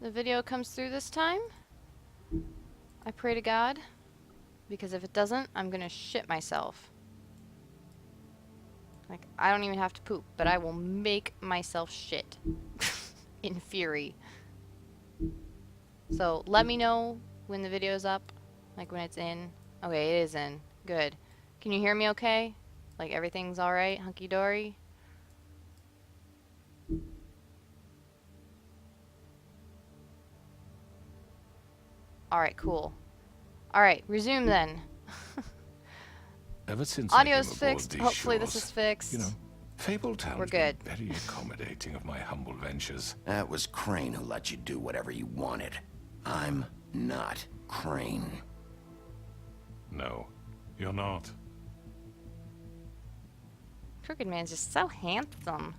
the video comes through this time. I pray to God, because if it doesn't, I'm gonna shit myself. Like, I don't even have to poop, but I will make myself shit in fury. So let me know when the video's up, like when it's in. Okay, it is in. Good. Can you hear me okay? Like everything's alright? Hunky-dory? Alright, cool. Alright, resume then. Ever since Audio's I came aboard fixed. these Hopefully shores, this is fixed. You know, Fabletown's We're good. been very accommodating of my humble ventures. That was Crane who let you do whatever you wanted. I'm not Crane. No, you're not. Crooked Man's just so handsome.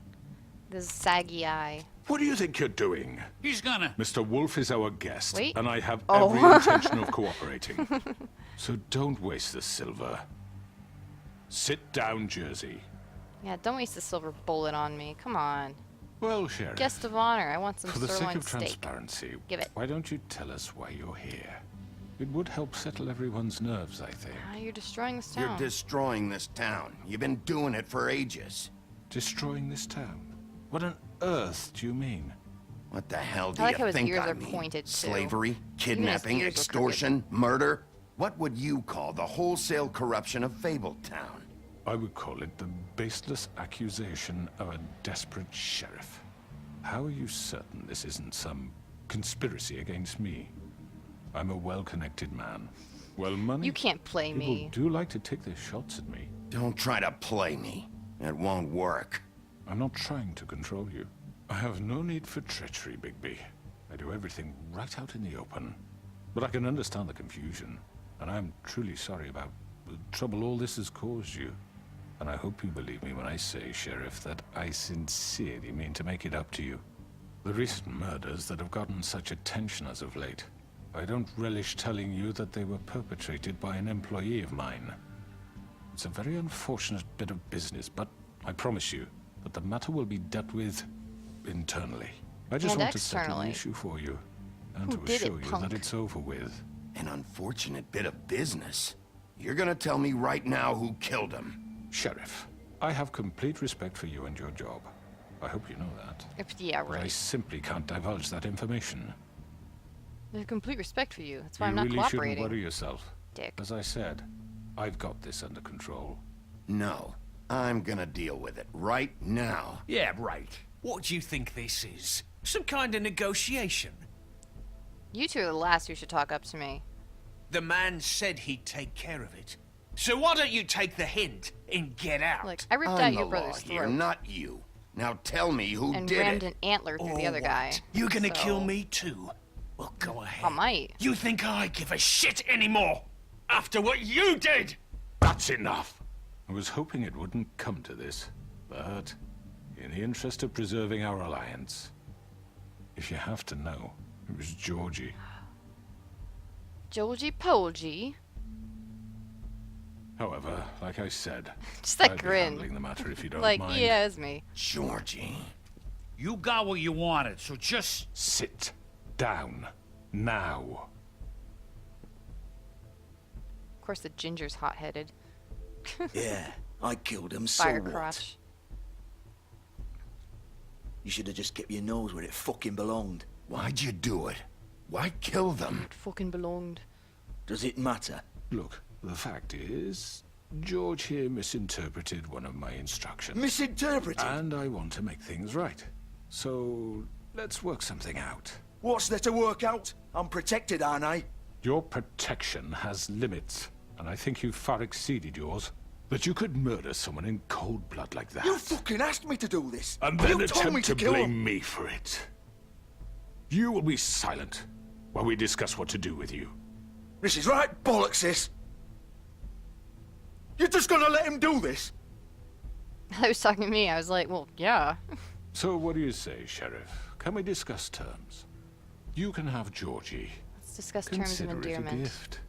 This saggy eye. What do you think you're doing? He's gonna... Mr. Wolf is our guest, Wait. and I have Oh. every intention of cooperating. So don't waste the silver. Sit down, Jersey. Yeah, don't waste the silver bullet on me. Come on. Well, Sheriff, Guest of honor. I want some for the sake sirloin of steak. transparency, Give it. why don't you tell us why you're here? It would help settle everyone's nerves, I think. Ah, you're destroying this You're town. destroying this town. You've been doing it for ages. Destroying this town? What on earth do you mean? What the hell do I like you how his think ears I are mean? pointed, too. Slavery, kidnapping, ears were extortion, murder? What would you call the wholesale corruption of Fabletown? I would call it the baseless accusation of a desperate sheriff. How are you certain this isn't some conspiracy against me? I'm a well-connected man. Well, money. You can't play People me. do like to take their shots at me. Don't try to play me. It won't work. I'm not trying to control you. I have no need for treachery, Bigby. I do everything right out in the open. But I can understand the confusion, and I'm truly sorry about the trouble all this has caused you. And I hope you believe me when I say, Sheriff, that I sincerely mean to make it up to you. The recent murders that have gotten such attention as of late, I don't relish telling you that they were perpetrated by an employee of mine. It's a very unfortunate bit of business, but I promise you that the matter will be dealt with internally. I just And want to settle the externally. issue for you, and Who to did it, assure you punk? that it's over with. An unfortunate bit of business. You're gonna tell me right now who killed him. Sheriff, I have complete respect for you and your job. I hope you know that. Yeah, But I right. simply can't divulge that information. There's complete respect for you. That's why You I'm not really shouldn't cooperating. worry yourself. Dick. As I said, I've got this under control. No, I'm gonna deal with it right now. Yeah, right. What do you think this is? Some kind of negotiation? You two are the last who should talk up to me. The man said he'd take care of it. So why don't you take the hint and get out? Look, I ripped I'm out the your law brother's here, throat not you. Now tell me who and did rammed it. an antler through the Or other what? guy. You gonna So- kill me too? Well, go ahead. I might. You think I give a shit anymore? After what you did? That's enough! I was hoping it wouldn't come to this, but in the interest of preserving our alliance, if you have to know, it was Georgie. Georgie Polgy. However, like I said, Just that I'd be grin. handling the matter if you don't Like, mind. yeah, it's me. Georgie. You got what you wanted, so just... Sit down now. Of course, the ginger's hot-headed. Yeah, I killed him, so Fire what? crotch. You should have just kept your nose where it fucking belonged. Why'd you do it? Why kill them? It fucking belonged. Does it matter? Look, the fact is, George here misinterpreted one of my instructions. Misinterpreted? And I want to make things right. So, let's work something out. What's there to work out? I'm protected, aren't I? Your protection has limits, and I think you've far exceeded yours. That you could murder someone in cold blood like that. You fucking asked me to do this. And then you told me attempt to to kill blame him. me for it. You will be silent while we discuss what to do with you. This is right bollocks, this. You're just gonna let him do this? I was talking to me. I was like, well, yeah. So what do you say, Sheriff? Can we discuss terms? You can have Georgie. Let's discuss terms of Consider it a endearment. gift,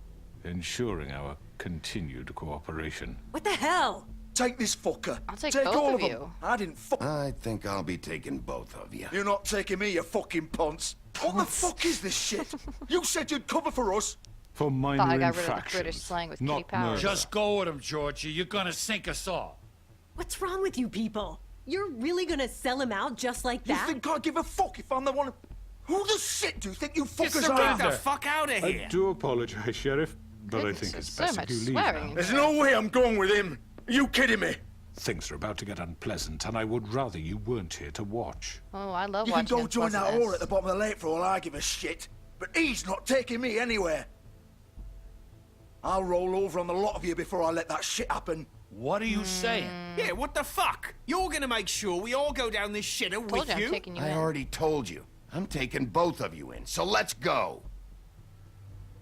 ensuring our continued cooperation. What the hell? Take this fucker. I'll take Take both all of of them. you. I didn't fuck. I think I'll be taking both of you. You're not taking me, you fucking ponce. What the fuck is this shit? You said you'd cover for us. For minor Thought I got rid of the infractions, British slang with kitty not powers. murder. Just go with him, Georgie. You're gonna sink us all. What's wrong with you people? You're really gonna sell him out just like You that? think I give a fuck if I'm the one? Who the shit do you think you fuckers Get are? the fuck out of here! I do apologize, Sheriff, but I Goodness, think there's it's so best much if you leave swearing. now. There's no way I'm going with him. Are you kidding me? Things are about to get unpleasant, and I would rather you weren't here to watch. Oh, I love You can watching go join that unpleasantness. whore at the bottom of the lake for all I give a shit. But he's not taking me anywhere. I'll roll over on the lot of you before I let that shit happen. What are you saying? Yeah, what the fuck? You're gonna make sure we all go down this shitter Told with you I'm you? taking you I in. already told you. I'm taking both of you in, so let's go.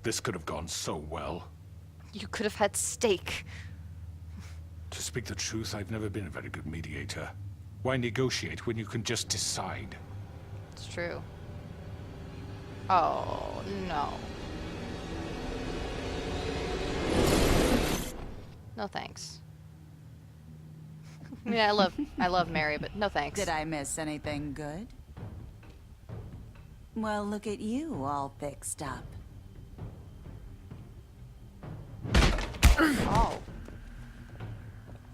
This could have gone so well. You could have had steak. To speak the truth, I've never been a very good mediator. Why negotiate when you can just decide? It's true. Oh, no. No thanks. I mean, I love Mary, but no thanks. Did I miss anything good? Well, look at you, all fixed up. Oh.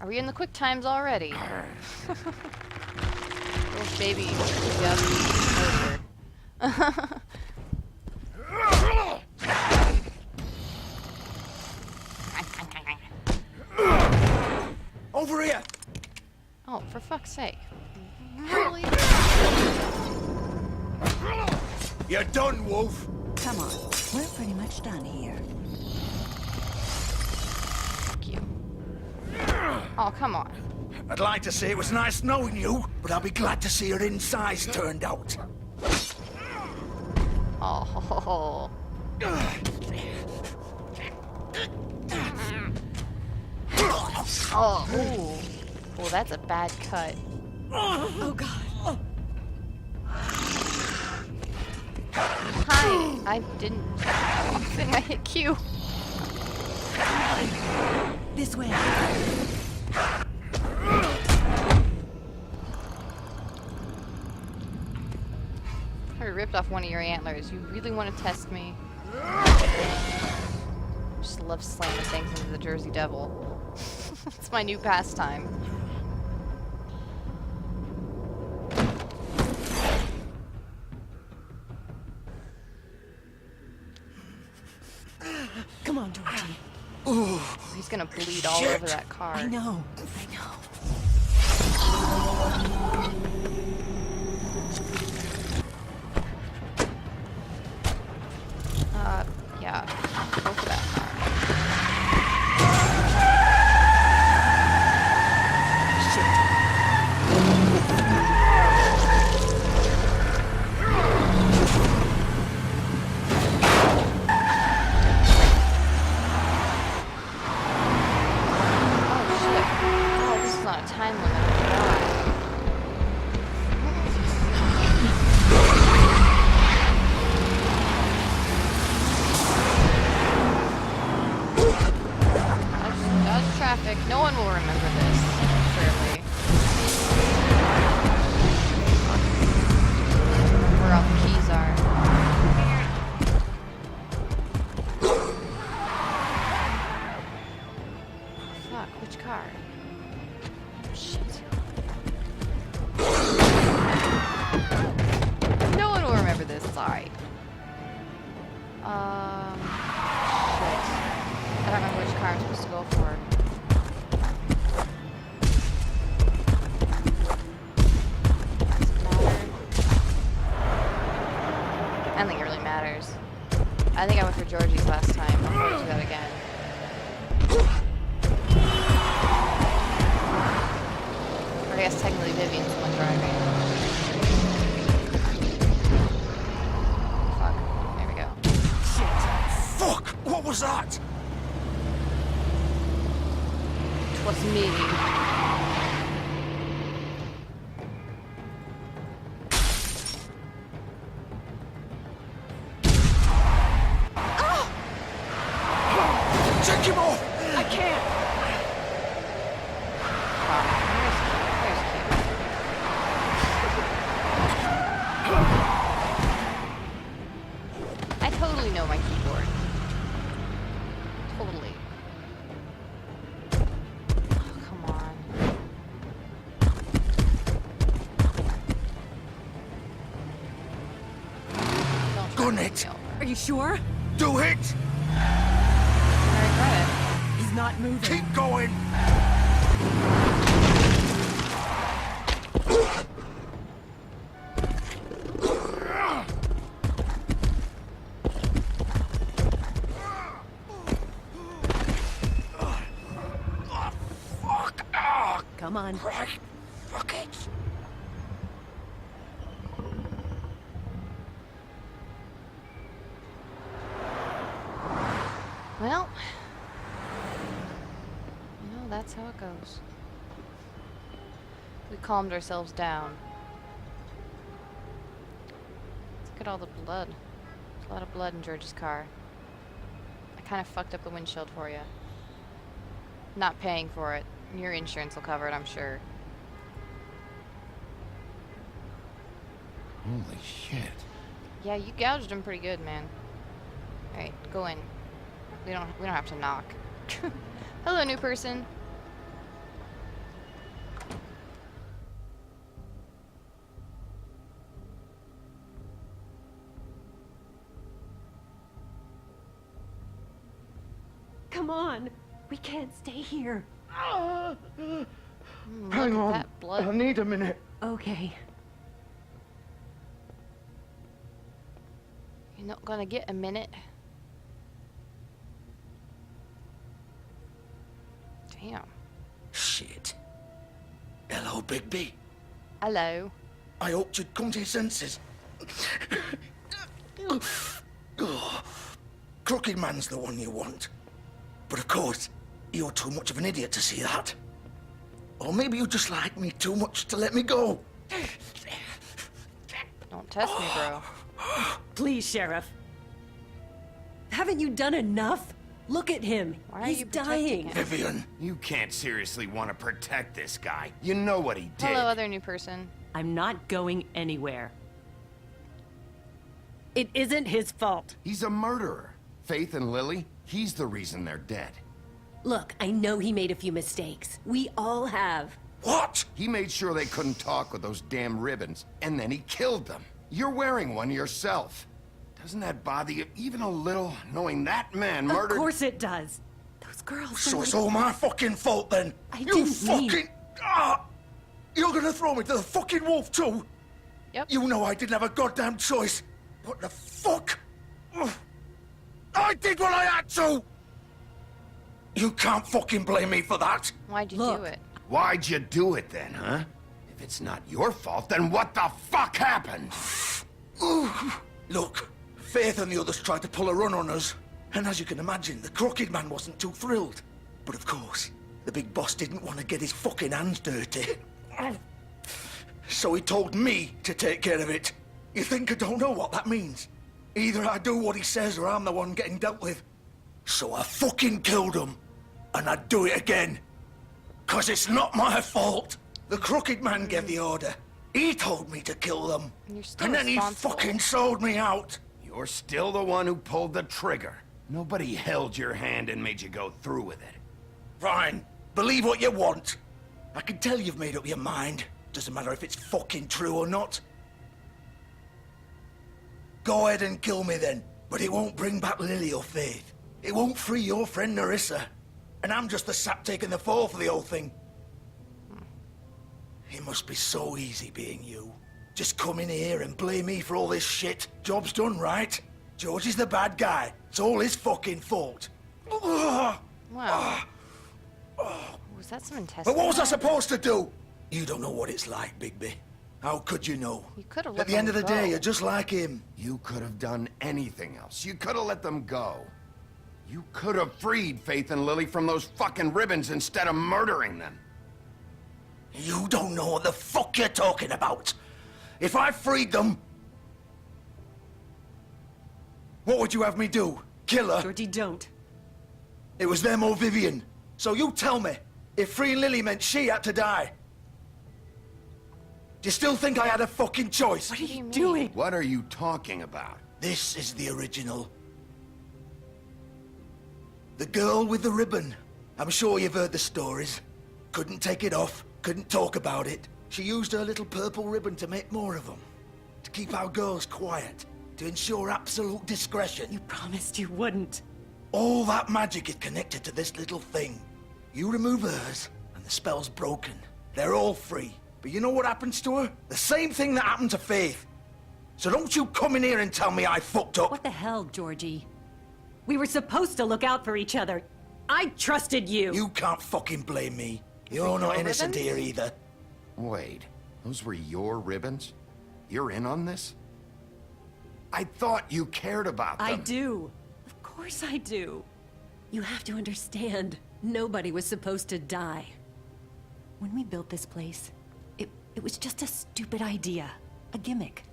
Are we in the quick times already? Little baby Yep. Murder. Over here! Oh, for fuck's sake. Really? You're done, Wolf. Come on, we're pretty much done here. Fuck you. Oh, come on. I'd like to say it was nice knowing you, but I'll be glad to see your insides turned out. Oh. Oh, ooh. Oh, that's a bad cut. Oh god. Hi. I didn't. I think I hit Q. This way. I ripped off one of your antlers. You really want to test me? Just love slamming things into the Jersey Devil. It's my new pastime. Come on, Georgie. He's gonna bleed all over that car. I know. I know. Yeah. Go for that car. Oh shit. Oh, this is on a time limit. Dodge traffic. No one will remember this, surely. Where all the keys are. Fuck, which car? Shit. No one will remember this, it's alright. Shit. I don't remember which car I'm supposed to go for. Does it matter? I don't think it really matters. I think I went for Georgie's last time. I'll probably do that again. Or I guess technically Vivian's the one driving. Fuck. There we go. Fuck! What was that? Twas me. Take him off! I can't. There's totally know my keyboard. Totally. Oh, come on. Don't try Gun to it. run me over. Are you sure? Do it! I regret it. He's not moving. Keep going! Come on. Right. Fuck it. Well, you know, that's how it goes. We calmed ourselves down. Look at all the blood. There's a lot of blood in George's car. I kind of fucked up the windshield for you. Not paying for it. Your insurance will cover it, I'm sure. Holy shit. Yeah, you gouged him pretty good, man. Alright, go in. We don't have to knock. Hello, new person. Come on. We can't stay here. Look Hang at on. that blood. I need a minute. Okay. You're not gonna get a minute. Damn. Shit. Hello, Bigby. Hello. I hoped you'd come to your senses. Crooked Man's the one you want. But of course, you're too much of an idiot to see that. Or maybe you just like me too much to let me go. Don't test me, bro. Please, Sheriff. Haven't you done enough? Look at him. Why are He's you protecting dying. him? Vivian, You can't seriously want to protect this guy. You know what he did. Hello, other new person. I'm not going anywhere. It isn't his fault. He's a murderer. Faith and Lily, he's the reason they're dead. Look, I know he made a few mistakes. We all have. what? He made sure they couldn't talk with those damn ribbons, and then he killed them. You're wearing one yourself. Doesn't that bother you even a little, knowing that man murdered... Of course it does. Those girls were So it's like- all my fucking fault then? I You didn't mean- fucking... Ah! You're gonna throw me to the fucking wolf too? Yep. You know I didn't have a goddamn choice. What the fuck? Ugh. I did what I had to! You can't fucking blame me for that. Why'd you Look. do it? Why'd you do it then, huh? If it's not your fault, then what the fuck happened? Look, Faith and the others tried to pull a run on us. And as you can imagine, the Crooked Man wasn't too thrilled. But of course, the big boss didn't want to get his fucking hands dirty. So he told me to take care of it. You think I don't know what that means? Either I do what he says or I'm the one getting dealt with. So I fucking killed him. And I'd do it again. 'Cause it's not my fault. The Crooked Man gave the order. He told me to kill them. You're still And then he responsible. fucking sold me out. You're still the one who pulled the trigger. Nobody held your hand and made you go through with it. Fine. Believe what you want. I can tell you've made up your mind. Doesn't matter if it's fucking true or not. Go ahead and kill me then. But it won't bring back Lily or Faith. It won't free your friend Narissa. And I'm just the sap taking the fall for the whole thing. It must be so easy being you. Just come in here and blame me for all this shit. Job's done, right? George is the bad guy. It's all his fucking fault. Ugh. Wow. Was that some intestine? But what was I lag? supposed to do? You don't know what it's like, Bigby. How could you know? You could have At let the end of them the day, go. you're just like him. You could have done anything else. You could have let them go. You could have freed Faith and Lily from those fucking ribbons instead of murdering them. You don't know what the fuck you're talking about. If I freed them... What would you have me do? Kill her? Georgie, don't. It was them or Vivian. So you tell me, if freeing Lily meant she had to die. Do you still think I had a fucking choice? What are do you you mean? doing? What are you talking about? This is the original. The girl with the ribbon. I'm sure you've heard the stories. Couldn't take it off, couldn't talk about it. She used her little purple ribbon to make more of them. To keep our girls quiet. To ensure absolute discretion. You promised you wouldn't. All that magic is connected to this little thing. You remove hers, and the spell's broken. They're all free. But you know what happens to her? The same thing that happened to Faith. So don't you come in here and tell me I fucked up. What the hell, Georgie? We were supposed to look out for each other. I trusted you. You can't fucking blame me. You're not innocent here either. Wait, those were your ribbons? You're in on this? I thought you cared about them. I do. Of course I do. You have to understand, nobody was supposed to die. When we built this place, it was just a stupid idea. A gimmick.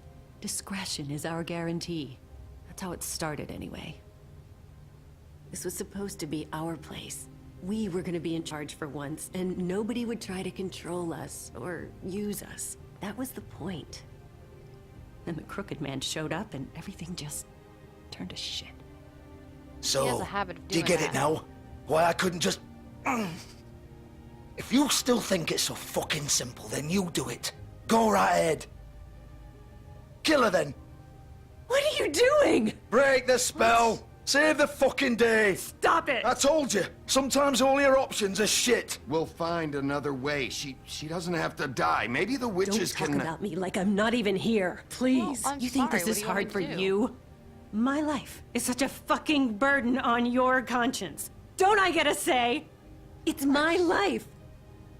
Discretion is our guarantee. That's how it started anyway. This was supposed to be our place. We were gonna be in charge for once, and nobody would try to control us or use us. That was the point. Then the crooked man showed up and everything just turned to shit. So, He has a habit of do you doing get it that. now? Why I couldn't just... If you still think it's so fucking simple, then you do it. Go right ahead. Kill her then. What are you doing? Break the spell. Save the fucking day. Stop it! I told you, sometimes all your options are shit. We'll find another way. She doesn't have to die. Maybe the Don't witches talk can... about me like I'm not even here. Please. Well, I'm you think sorry. this What is do you want hard me for to do? you? My life is such a fucking burden on your conscience. Don't I get a say? It's my life.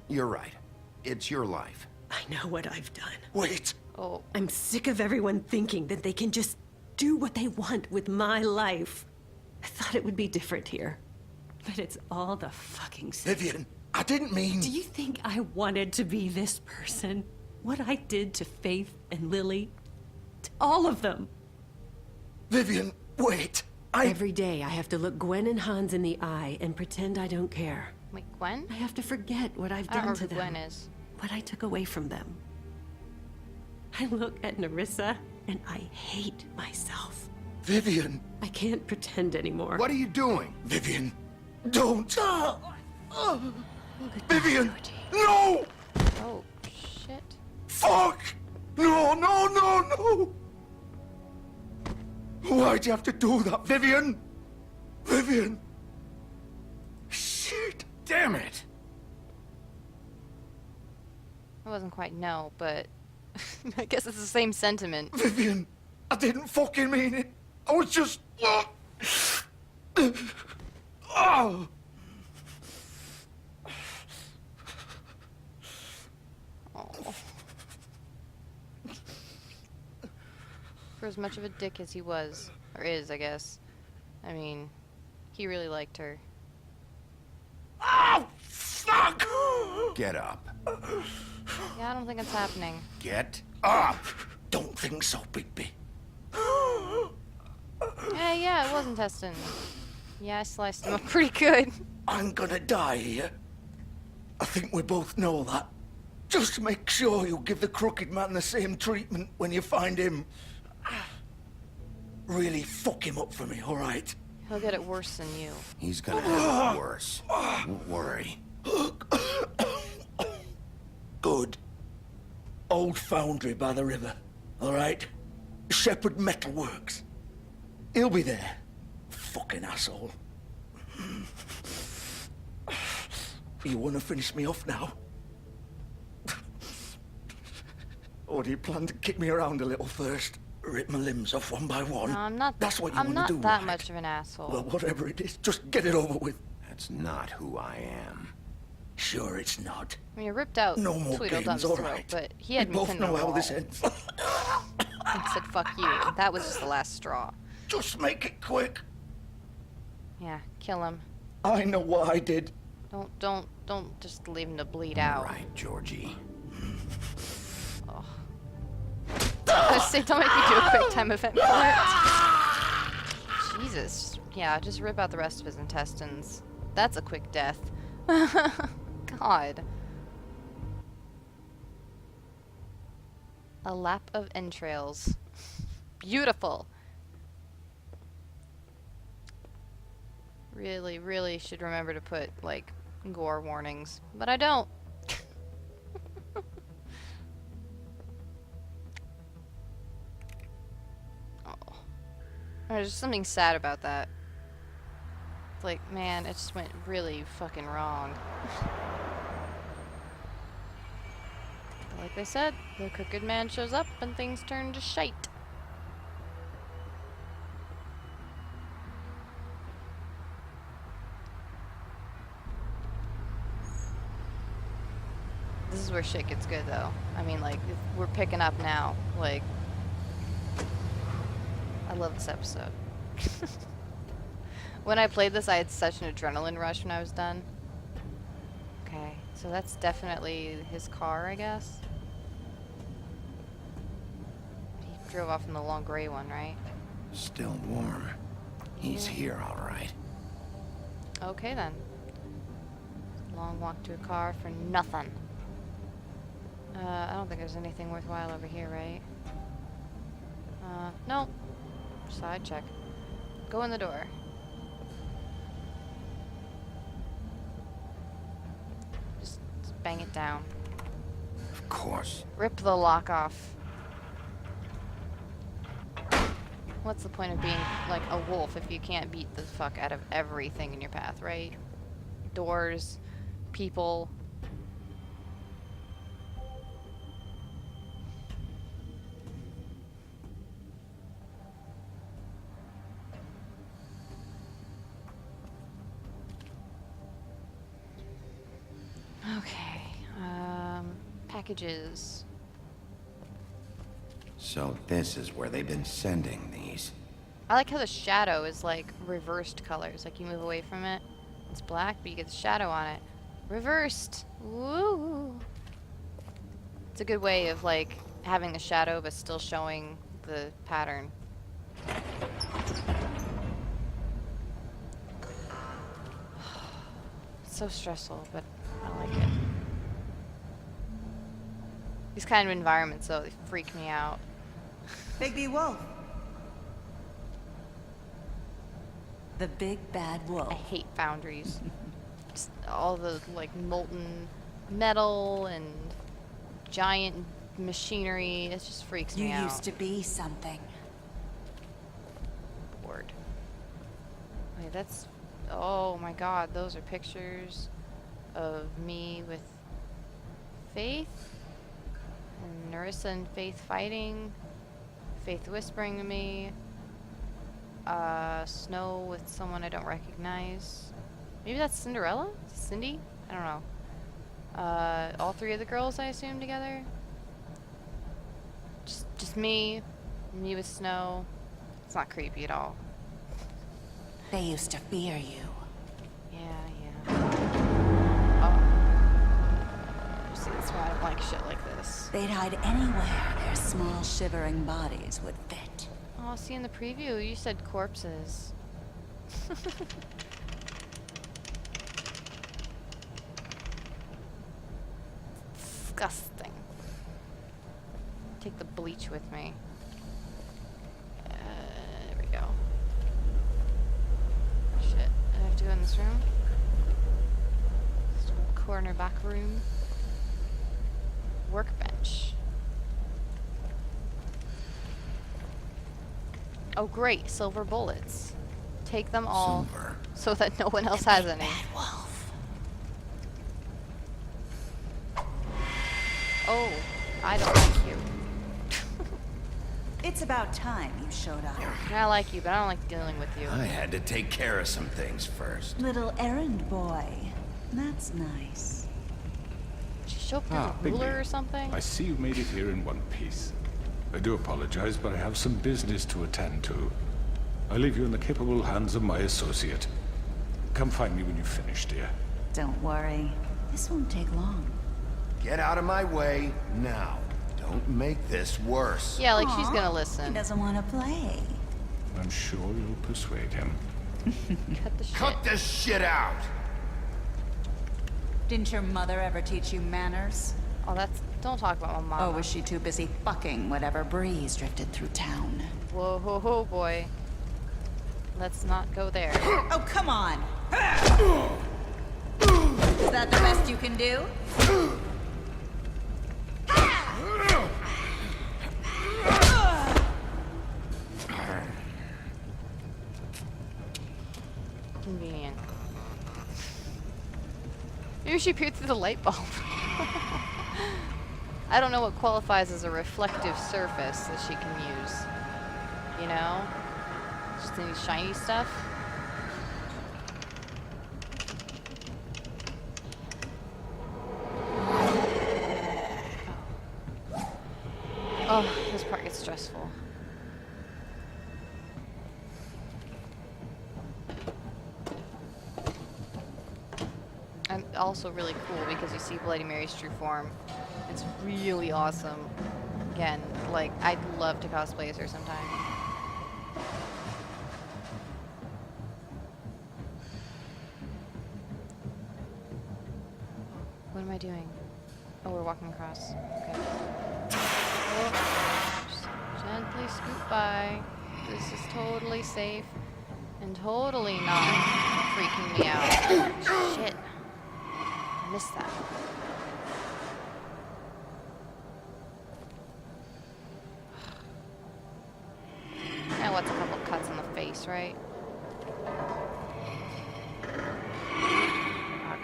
You're right. It's your life. I know what I've done. Wait. Oh, I'm sick of everyone thinking that they can just do what they want with my life. I thought it would be different here. But it's all the fucking same. Vivian, I didn't mean... Do you think I wanted to be this person? What I did to Faith and Lily? To all of them. Vivian, wait. Every day I have to look Gwen and Hans in the eye and pretend I don't care. wait, Gwen? I have to forget what I've I don't done remember to who them. Gwen is. What I took away from them. I look at Nerissa and I hate myself. Vivian. I can't pretend anymore. What are you doing? Vivian, don't. Vivian, Georgie. no! Oh, shit. Fuck! No, no, no, no! Why'd you have to do that, Vivian? Vivian! Shit! Damn it! It wasn't quite no, but I guess it's the same sentiment. Vivian, I didn't fucking mean it. I was just... Oh! Oh. For as much of a dick as he was, or is, I guess. I mean, he really liked her. Oh, fuck! Get up. Yeah, I don't think it's happening. Get up! Don't think so, Bigby. Yeah, it was intestine. Yeah, I sliced him up pretty good. I'm gonna die here. I think we both know that. Just make sure you give the crooked man the same treatment when you find him. Really fuck him up for me, all right? He'll get it worse than you. He's gonna have it worse. Don't worry. Good. Old foundry by the river, all right? Shepherd Metalworks. He'll be there. Fucking asshole. You wanna finish me off now? Or do you plan to kick me around a little first? Rip my limbs off one by one? No, I'm not. That's what you I'm wanna not do, that right? much of an asshole. Well, whatever it is, just get it over with. That's not who I am. Sure it's not. I mean, I ripped out No more Tweedledum's games, all throat, right. but he We had me both pinned on know the how wall this ends. and said, "Fuck you." That was just the last straw. Just make it quick. Yeah, kill him. I know what I did. Don't just leave him to bleed All out. right, Georgie. I was saying, don't make me do a quick time event for it. Jesus. Yeah, just rip out the rest of his intestines. That's a quick death. God. A lap of entrails. Beautiful. Really, really should remember to put, like, gore warnings. But I don't. Oh. There's something sad about that. It's like, man, it just went really fucking wrong. But like they said, the crooked man shows up and things turn to shite. This is where shit gets good, though. I mean, like, we're picking up now. Like, I love this episode. When I played this, I had such an adrenaline rush when I was done. Okay, so that's definitely his car, I guess. He drove off in the long gray one, right? Still warm. He's here, all right. Okay, then. Long walk to a car for nothing. I don't think there's anything worthwhile over here, right? No. Side check. Go in the door. Just bang it down. Of course. Rip the lock off. What's the point of being like a wolf if you can't beat the fuck out of everything in your path, right? Doors, people. Okay, packages. So this is where they've been sending these. I like how the shadow is like reversed colors. Like you move away from it, it's black, but you get the shadow on it. Reversed. Woo! It's a good way of like having the shadow but still showing the pattern. It's so stressful, but I like it. These kind of environments, though, they freak me out. Bigby Wolf. The big bad I wolf. hate foundries. Just all the like molten metal and giant machinery. It just freaks You me out. used to be something. Bored. Wait, that's. Oh my God, those are pictures of me with Faith and Narissa and Faith fighting. Faith whispering to me. Snow with someone I don't recognize. Maybe that's Cinderella? Cindy? I don't know. All three of the girls, I assume, together. Just me with Snow. It's not creepy at all. They used to fear you. Yeah. Oh. See, that's why I don't like shit like this. They'd hide anywhere their small shivering bodies would fit. Oh, see, in the preview, you said corpses. Disgusting. Take the bleach with me. There we go. Shit, I have to go in this room. This little corner back room. Workbench. Oh great, silver bullets. Take them all Silver. so that no one else has any. Bad wolf. Oh, I don't like you. It's about time you showed up. I like you, but I don't like dealing with you. I had to take care of some things first. Little errand boy. That's nice. Did she show up with a ruler Bigby. or something? I see you made it here in one piece. I do apologize, but I have some business to attend to. I leave you in the capable hands of my associate. Come find me when you've finished, dear. Don't worry. This won't take long. Get out of my way now. Don't make this worse. Yeah, like she's Aw, gonna He listen. doesn't want to play. I'm sure you'll persuade him. Cut the shit. Cut this shit out! Didn't your mother ever teach you manners? Oh, that's. Don't talk about my mama. Or was she too busy fucking whatever breeze drifted through town? Whoa, ho, ho, boy. let's not go there. Oh, come on. Is that the best you can do? Convenient. Maybe she peered through the light bulb. I don't know what qualifies as a reflective surface that she can use. You know? Just any shiny stuff. Oh, this part gets stressful. And also really cool because you see Bloody Mary's true form. It's really awesome. Again, like, I'd love to cosplay as her sometime. What am I doing? Oh, we're walking across. Okay. Oh, just gently scoot by. This is totally safe and totally not freaking me out. Shit. I missed that. Now what's a couple cuts in the face, right? Fuck.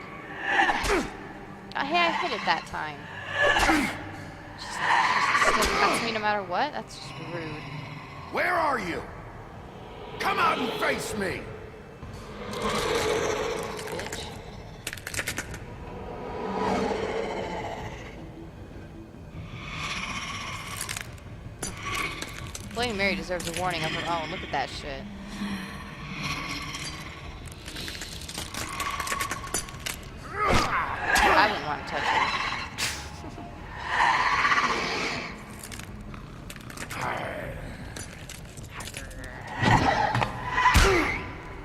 Oh, hey, I hit it that time. Just still cuts me no matter what? That's just rude. Where are you? Come out and face me! Bitch. Bloody Mary deserves a warning of her own. Look at that shit. I wouldn't want to touch her.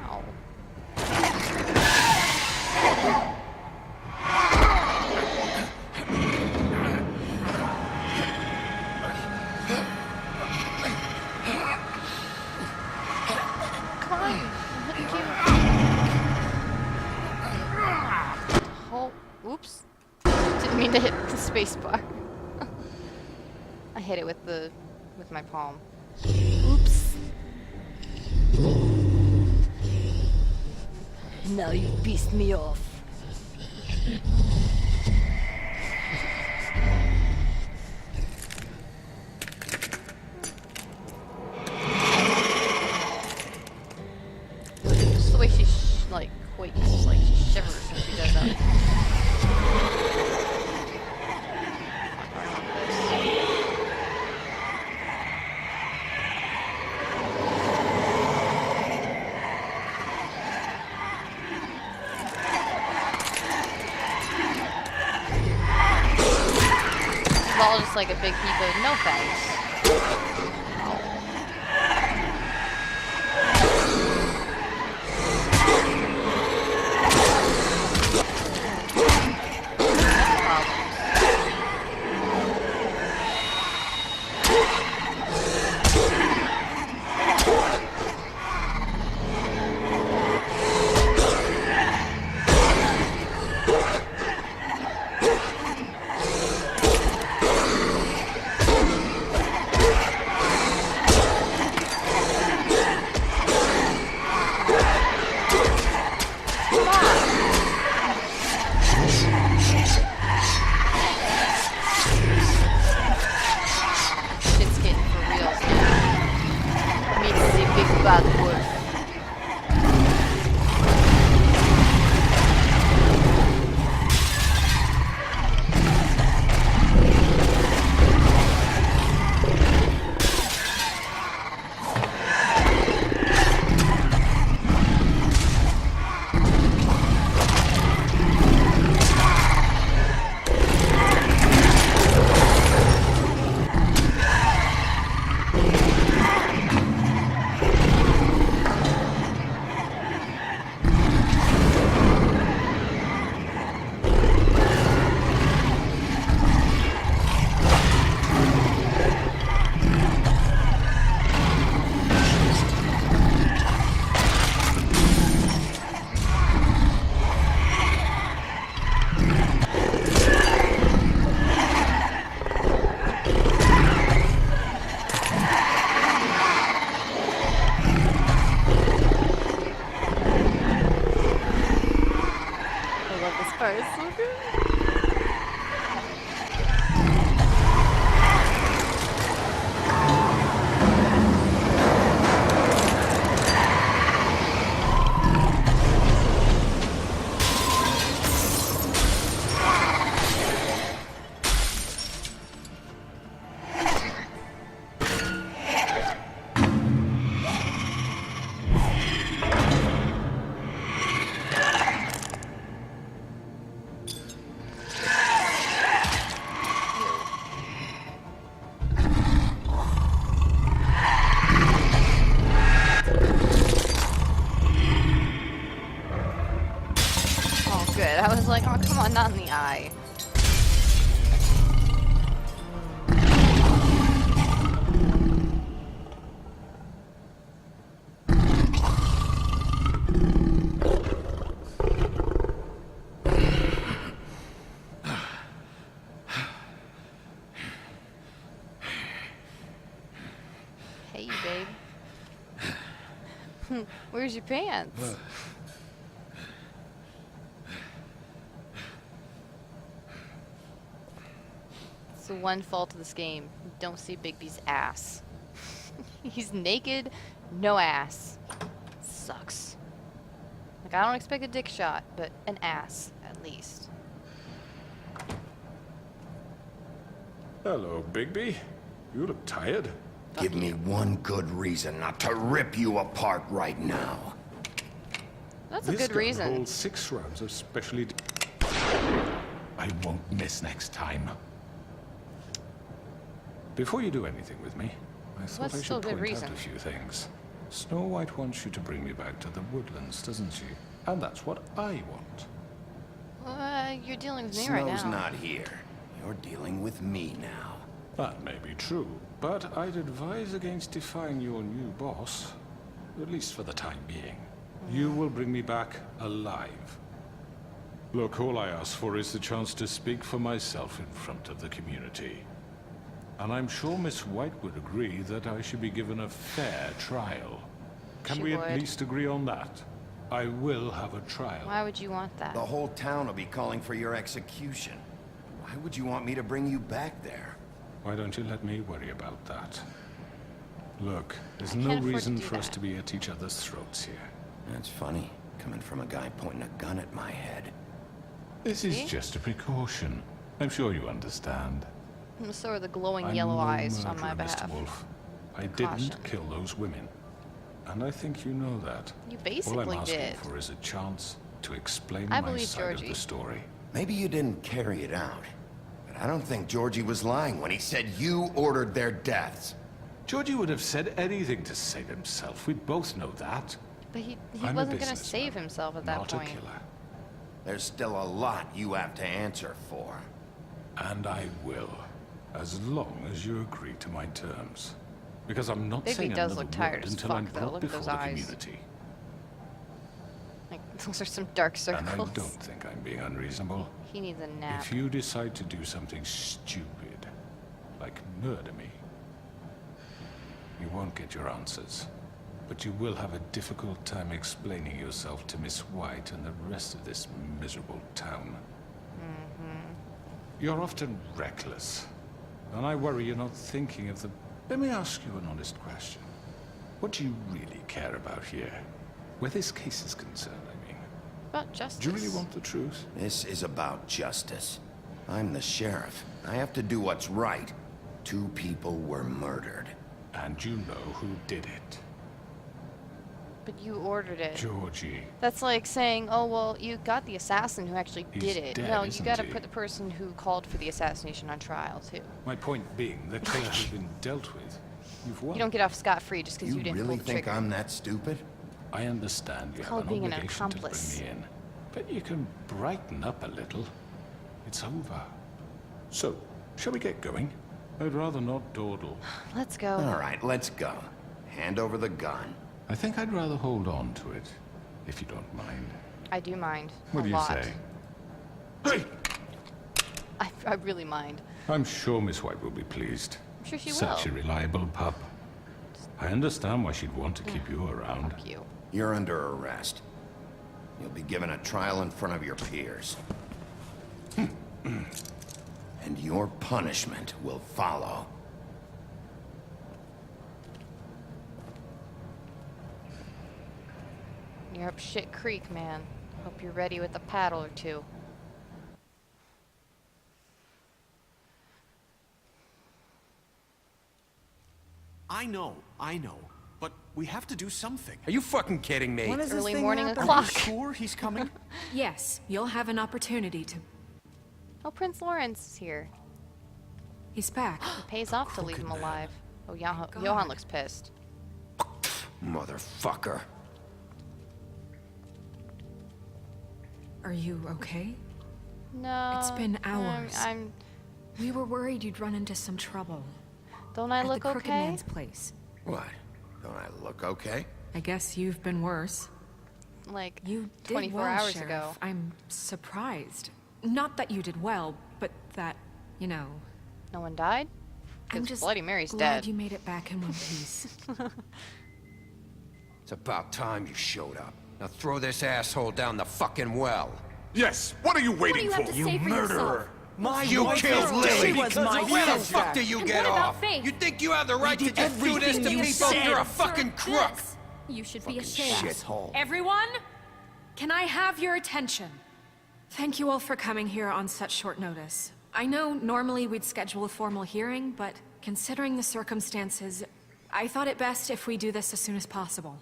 Ow. Come on. Thank you. Oh, oops. Didn't mean to hit the space bar. I hit it with my palm. Oops. Now you've pissed me off. Just the way she like quakes, like she shivers when she does that. Fuck, I want this. It's all just like a big heap of no thanks. Shit's getting for real now. Meets the big bad wolf. it's so good. Oh, good. I was like, oh, come on, not in the eye. Hey, babe. Where's your pants? It's the one fault of this game. You don't see Bigby's ass. He's naked, no ass. Sucks. Like, I don't expect a dick shot, but an ass, at least. Hello, Bigby. You look tired. Give me one good reason not to rip you apart right now. That's a This good gun reason. holds 6 rounds of specially... I won't miss next time. Before you do anything with me, I thought That's I still should a good point reason. out a few things. Snow White wants you to bring me back to the woodlands, doesn't she? And that's what I want. You're dealing with me right Snow's now. not here. You're dealing with me now. That may be true, but I'd advise against defying your new boss, at least for the time being. You will bring me back alive. Look, all I ask for is the chance to speak for myself in front of the community. And I'm sure Miss White would agree that I should be given a fair trial. Can She we would. at least agree on that? I will have a trial. Why would you want that? The whole town will be calling for your execution. Why would you want me to bring you back there? Why don't you let me worry about that? Look, there's I no can't afford to reason do for us that. to be at each other's throats here. That's funny, coming from a guy pointing a gun at my head. This is See? just a precaution. I'm sure you understand. So are the glowing I'm yellow no eyes on my murderer, Mr. behalf. Wolf. I Precaution. didn't kill those women. And I think you know that. You All basically I'm asking did. for is a chance to explain I my believe side of Georgie. the story. Maybe you didn't carry it out, but I don't think Georgie was lying when he said you ordered their deaths. Georgie would have said anything to save himself. We both know that. But he I'm a wasn't going to businessman, save himself at that not point. a killer. There's still a lot you have to answer for. And I will, as long as you agree to my terms. Because I'm not Bigby saying does another look tired word as until fuck, I'm though. brought Look at before those the eyes. community. Like, those are some dark And I circles. don't think I'm being unreasonable. He needs a nap. If you decide to do something stupid, like murder me, you won't get your answers. But you will have a difficult time explaining yourself to Miss White and the rest of this miserable town. You're often reckless, and I worry you're not thinking of the... Let me ask you an honest question. What do you really care about here? Where this case is concerned, I mean. About justice. Do you really want the truth? This is about justice. I'm the sheriff. I have to do what's right. 2 people were murdered. And you know who did it. But you ordered it. Georgie. That's like saying, oh, well, you got the assassin who actually He's did it. dead, No, you isn't gotta he? put the person who called for the assassination on trial, too. My point being, the killer has been dealt with. You've won. You don't get off scot-free just because You you didn't really pull the think trigger. I'm that stupid? I understand you called have an being an obligation to accomplice. bring me in. But you can brighten up a little. It's over. So, shall we get going? I'd rather not dawdle. Let's go. All right, let's go. Hand over the gun. I think I'd rather hold on to it, if you don't mind. I do mind. What a do you lot. say? Hey! I really mind. I'm sure Miss White will be pleased. I'm sure she Such will. a reliable pup. I understand why she'd want to keep you around. Fuck you. You're under arrest. You'll be given a trial in front of your peers. And your punishment will follow. You're up shit creek, man. Hope you're ready with a paddle or two. I know. But we have to do something. Are you fucking kidding me? When is this Early thing morning happening? Are you o'clock. sure he's coming? Yes, you'll have an opportunity to... Oh, Prince Lawrence is here. He's back. It pays off to leave him alive. Oh, Johan looks pissed. Motherfucker. Are you okay? No. It's been hours. I'm We were worried you'd run into some trouble. don't I At look the Crooked okay? Man's place. What? Don't I look okay? I guess you've been worse. Like You did 24 well, hours Sheriff. ago. I'm surprised. Not that you did well, but that, you know... No one died? I'm Because just Bloody Mary's glad dead. you made it back in one piece. It's about time you showed up. Now throw this asshole down the fucking well. Yes, what are you waiting for? You murderer! My You wife killed is dead Lily. because my Where the sister. fuck do you get off? You think you have the right to did just do this to everything you people? said. You're a fucking crook. You should Fucking be ashamed. shithole. Everyone, can I have your attention? Thank you all for coming here on such short notice. I know normally we'd schedule a formal hearing, but considering the circumstances, I thought it best if we do this as soon as possible.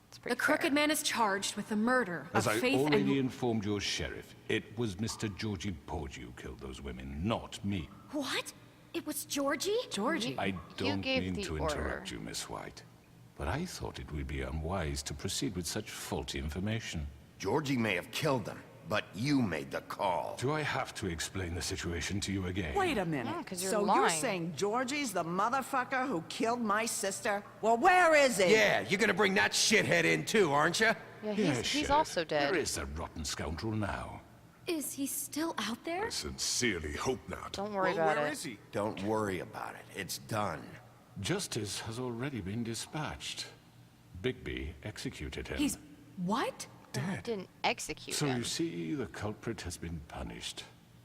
It's pretty The Crooked fair. Man is charged with the murder As of I Faith already and... informed your sheriff, it was Mr. Georgie Porgy who killed those women, not me. What? It was Georgie? Georgie. I don't gave mean the to order. interrupt you, Miss White, but I thought it would be unwise to proceed with such faulty information. Georgie may have killed them, but you made the call. Do I have to explain the situation to you again? Wait a minute. Yeah, 'cause you're so lying. you're saying Georgie's the motherfucker who killed my sister? Well, where is he? Yeah, you're gonna bring that shithead in too, aren't you? Yeah, Yes, he's Sheriff. also dead. Where is that rotten scoundrel now? Is he still out there? I sincerely hope not. Don't worry Well, about where it. is he? Don't worry about it. It's done. Justice has already been dispatched. Bigby executed him. He's... what? Didn't execute So him. you see, the culprit has been punished.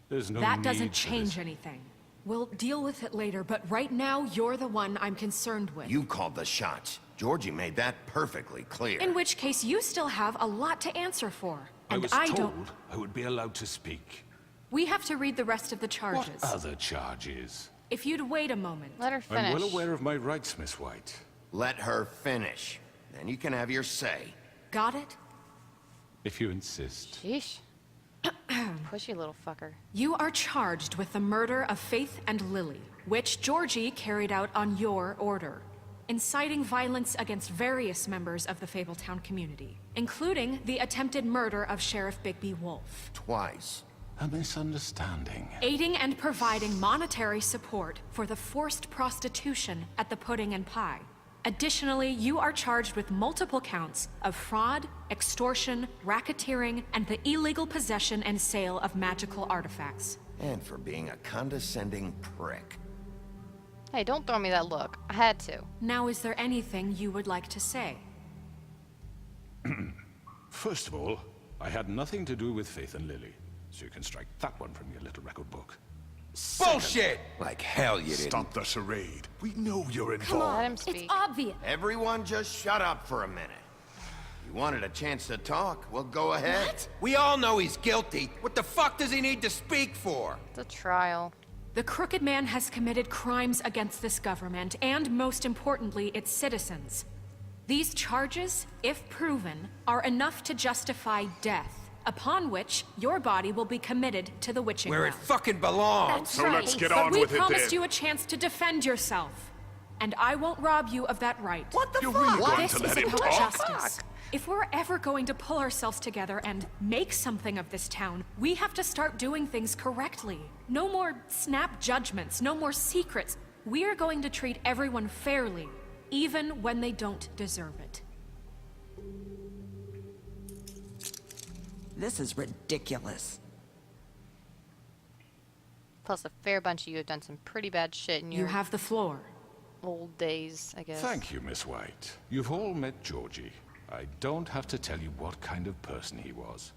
There's no That need doesn't for change this. anything. We'll deal with it later, but right now, you're the one I'm concerned with. You called the shots. Georgie made that perfectly clear. In which case, you still have a lot to answer for. I And was I told don't... I would be allowed to speak. We have to read the rest of the charges. What other charges? If you'd wait a moment. Let her finish. I'm well aware of my rights, Miss White. Let her finish. Then you can have your say. Got it? If you insist. Sheesh. Pushy little fucker. You are charged with the murder of Faith and Lily, which Georgie carried out on your order, inciting violence against various members of the Fabletown community, including the attempted murder of Sheriff Bigby Wolf, Twice. A misunderstanding. aiding and providing monetary support for the forced prostitution at the Pudding and Pie. Additionally, you are charged with multiple counts of fraud, extortion, racketeering, and the illegal possession and sale of magical artifacts. And for being a condescending prick. Hey, don't throw me that look. I had to. Now, is there anything you would like to say? First of all, I had nothing to do with Faith and Lily, so you can strike that one from your little record book. Bullshit! Like hell you didn't. Stop the charade. We know you're Come involved. Let him on, speak. it's obvious. Everyone just shut up for a minute. You wanted a chance to talk? Well, go ahead. What? We all know he's guilty. What the fuck does he need to speak for? It's a trial. The Crooked Man has committed crimes against this government, and most importantly, its citizens. These charges, if proven, are enough to justify death, upon which your body will be committed to the witching Where it well. fucking belongs. So let's get But on we with it promised then. you a chance to defend yourself, and I won't rob you of that right. What the You're fuck? really going This to is let him about talk? justice. If we're ever going to pull ourselves together and make something of this town, we have to start doing things correctly. No more snap judgments, no more secrets. We're going to treat everyone fairly, even when they don't deserve it. This is ridiculous. Plus, a fair bunch of you have done some pretty bad shit in You your have the floor. old days, I guess. Thank you, Miss White. You've all met Georgie. I don't have to tell you what kind of person he was.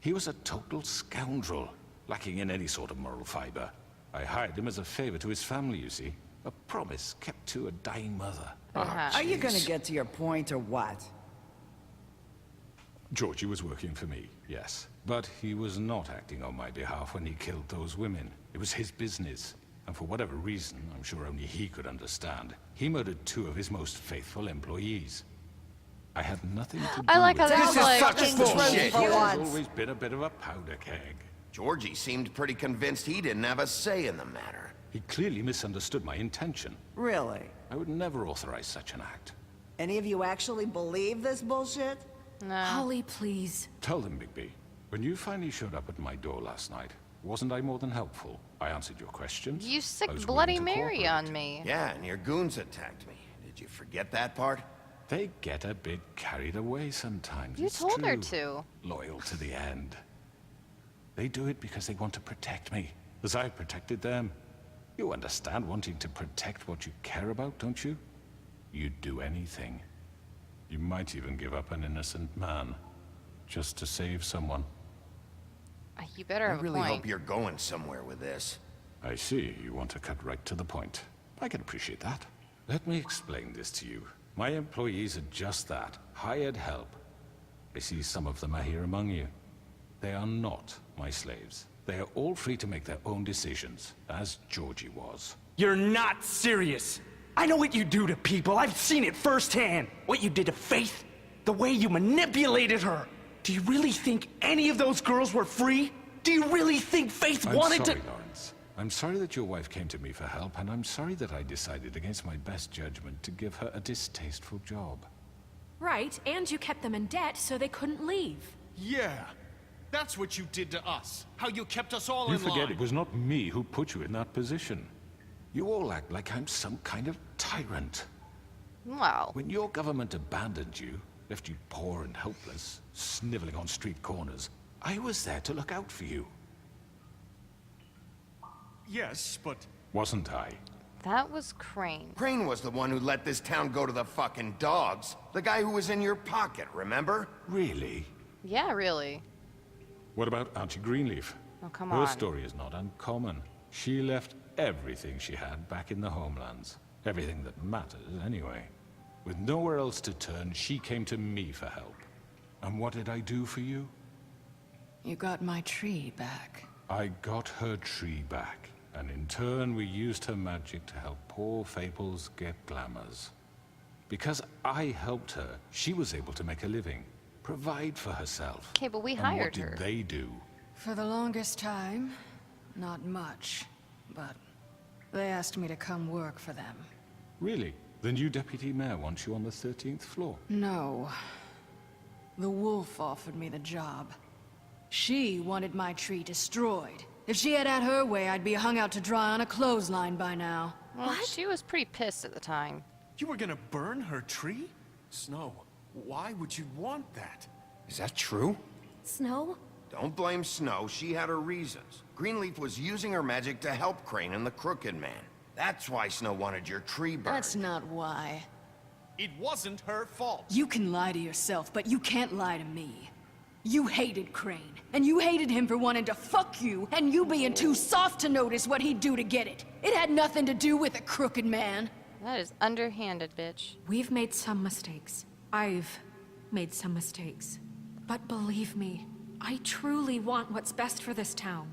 He was a total scoundrel, lacking in any sort of moral fiber. I hired him as a favor to his family, you see. A promise kept to a dying mother. Are you gonna get to your point or what? Georgie was working for me, yes. But he was not acting on my behalf when he killed those women. It was his business. And for whatever reason, I'm sure only he could understand, he murdered 2 of his most faithful employees. I had nothing to do I like how with it. this is like fucking bullshit. He has always been a bit of a powder keg. Georgie seemed pretty convinced he didn't have a say in the matter. He clearly misunderstood my intention. Really? I would never authorize such an act. Any of you actually believe this bullshit? No. Holly, please. Tell them, Bigby. When you finally showed up at my door last night, wasn't I more than helpful? I answered your questions. You I sick was Bloody willing to Mary cooperate. on me. Yeah, and your goons attacked me. Did you forget that part? They get a bit carried away sometimes. You it's told her true. to. Loyal to the end. They do it because they want to protect me, as I protected them. You understand wanting to protect what you care about, don't you? You'd do anything. You might even give up an innocent man, just to save someone. You better I have really a point. hope you're going somewhere with this. I see, you want to cut right to the point. I can appreciate that. Let me explain this to you. My employees are just that, hired help. I see some of them are here among you. They are not my slaves. They are all free to make their own decisions, as Georgie was. You're not serious. I know what you do to people. I've seen it firsthand. What you did to Faith. The way you manipulated her. Do you really think any of those girls were free? Do you really think Faith wanted sorry, to— Lawrence. I'm sorry that your wife came to me for help, and I'm sorry that I decided against my best judgment to give her a distasteful job. Right, and you kept them in debt so they couldn't leave. Yeah. That's what you did to us. How you kept us all You in line. forget it was not me who put you in that position. You all act like I'm some kind of tyrant. Wow. When your government abandoned you, left you poor and helpless, sniveling on street corners, I was there to look out for you. Yes, but... Wasn't I? That was Crane. Crane was the one who let this town go to the fucking dogs. The guy who was in your pocket, remember? Really? Yeah, really. What about Auntie Greenleaf? Oh, come Her on. story is not uncommon. She left everything she had back in the homelands. Everything that matters, anyway. With nowhere else to turn, she came to me for help. And what did I do for you? You got my tree back. I got her tree back. And in turn, we used her magic to help poor Faples get glamours. Because I helped her, she was able to make a living. Provide for herself. Okay, but we And hired what did her. they do? For the longest time, not much. But they asked me to come work for them. Really? The new deputy mayor wants you on the 13th floor. No. The wolf offered me the job. She wanted my tree destroyed. If she had her way, I'd be hung out to dry on a clothesline by now. Well, she was pretty pissed at the time. You were gonna burn her tree? Snow, why would you want that? Is that true? Snow? Don't blame Snow, she had her reasons. Greenleaf was using her magic to help Crane and the Crooked Man. That's why Snow wanted your tree burned. That's not why. It wasn't her fault. You can lie to yourself, but you can't lie to me. You hated Crane, and you hated him for wanting to fuck you, and you being too soft to notice what he'd do to get it. It had nothing to do with a crooked man. That is underhanded, bitch. We've made some mistakes. I've made some mistakes. But believe me, I truly want what's best for this town.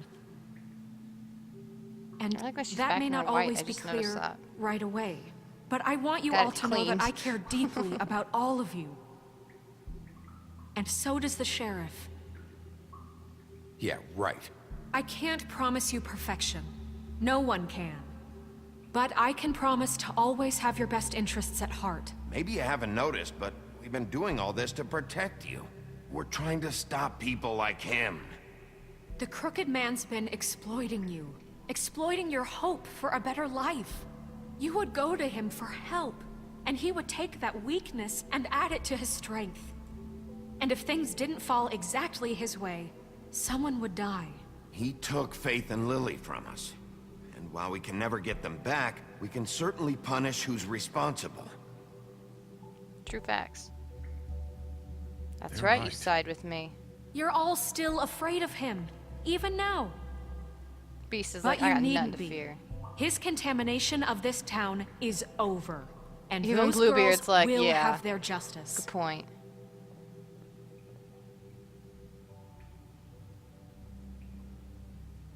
And I like when she's that back may in not her white, always I be just noticed clear that. right away. But I want you Got all it to know that cleaned. I care deeply about all of you. And so does the sheriff. Yeah, right. I can't promise you perfection. No one can. But I can promise to always have your best interests at heart. Maybe you haven't noticed, but we've been doing all this to protect you. We're trying to stop people like him. The Crooked Man's been exploiting you. Exploiting your hope for a better life. You would go to him for help, and he would take that weakness and add it to his strength. And if things didn't fall exactly his way, someone would die. He took Faith and Lily from us. And while we can never get them back, we can certainly punish who's responsible. True facts. That's They're right, you right. side with me. You're all still afraid of him, even now. Beast is But like, you I got needn't nothing to be. fear. His contamination of this town is over. And Even those Bluebeard's girls like, will yeah. have their justice. Good point.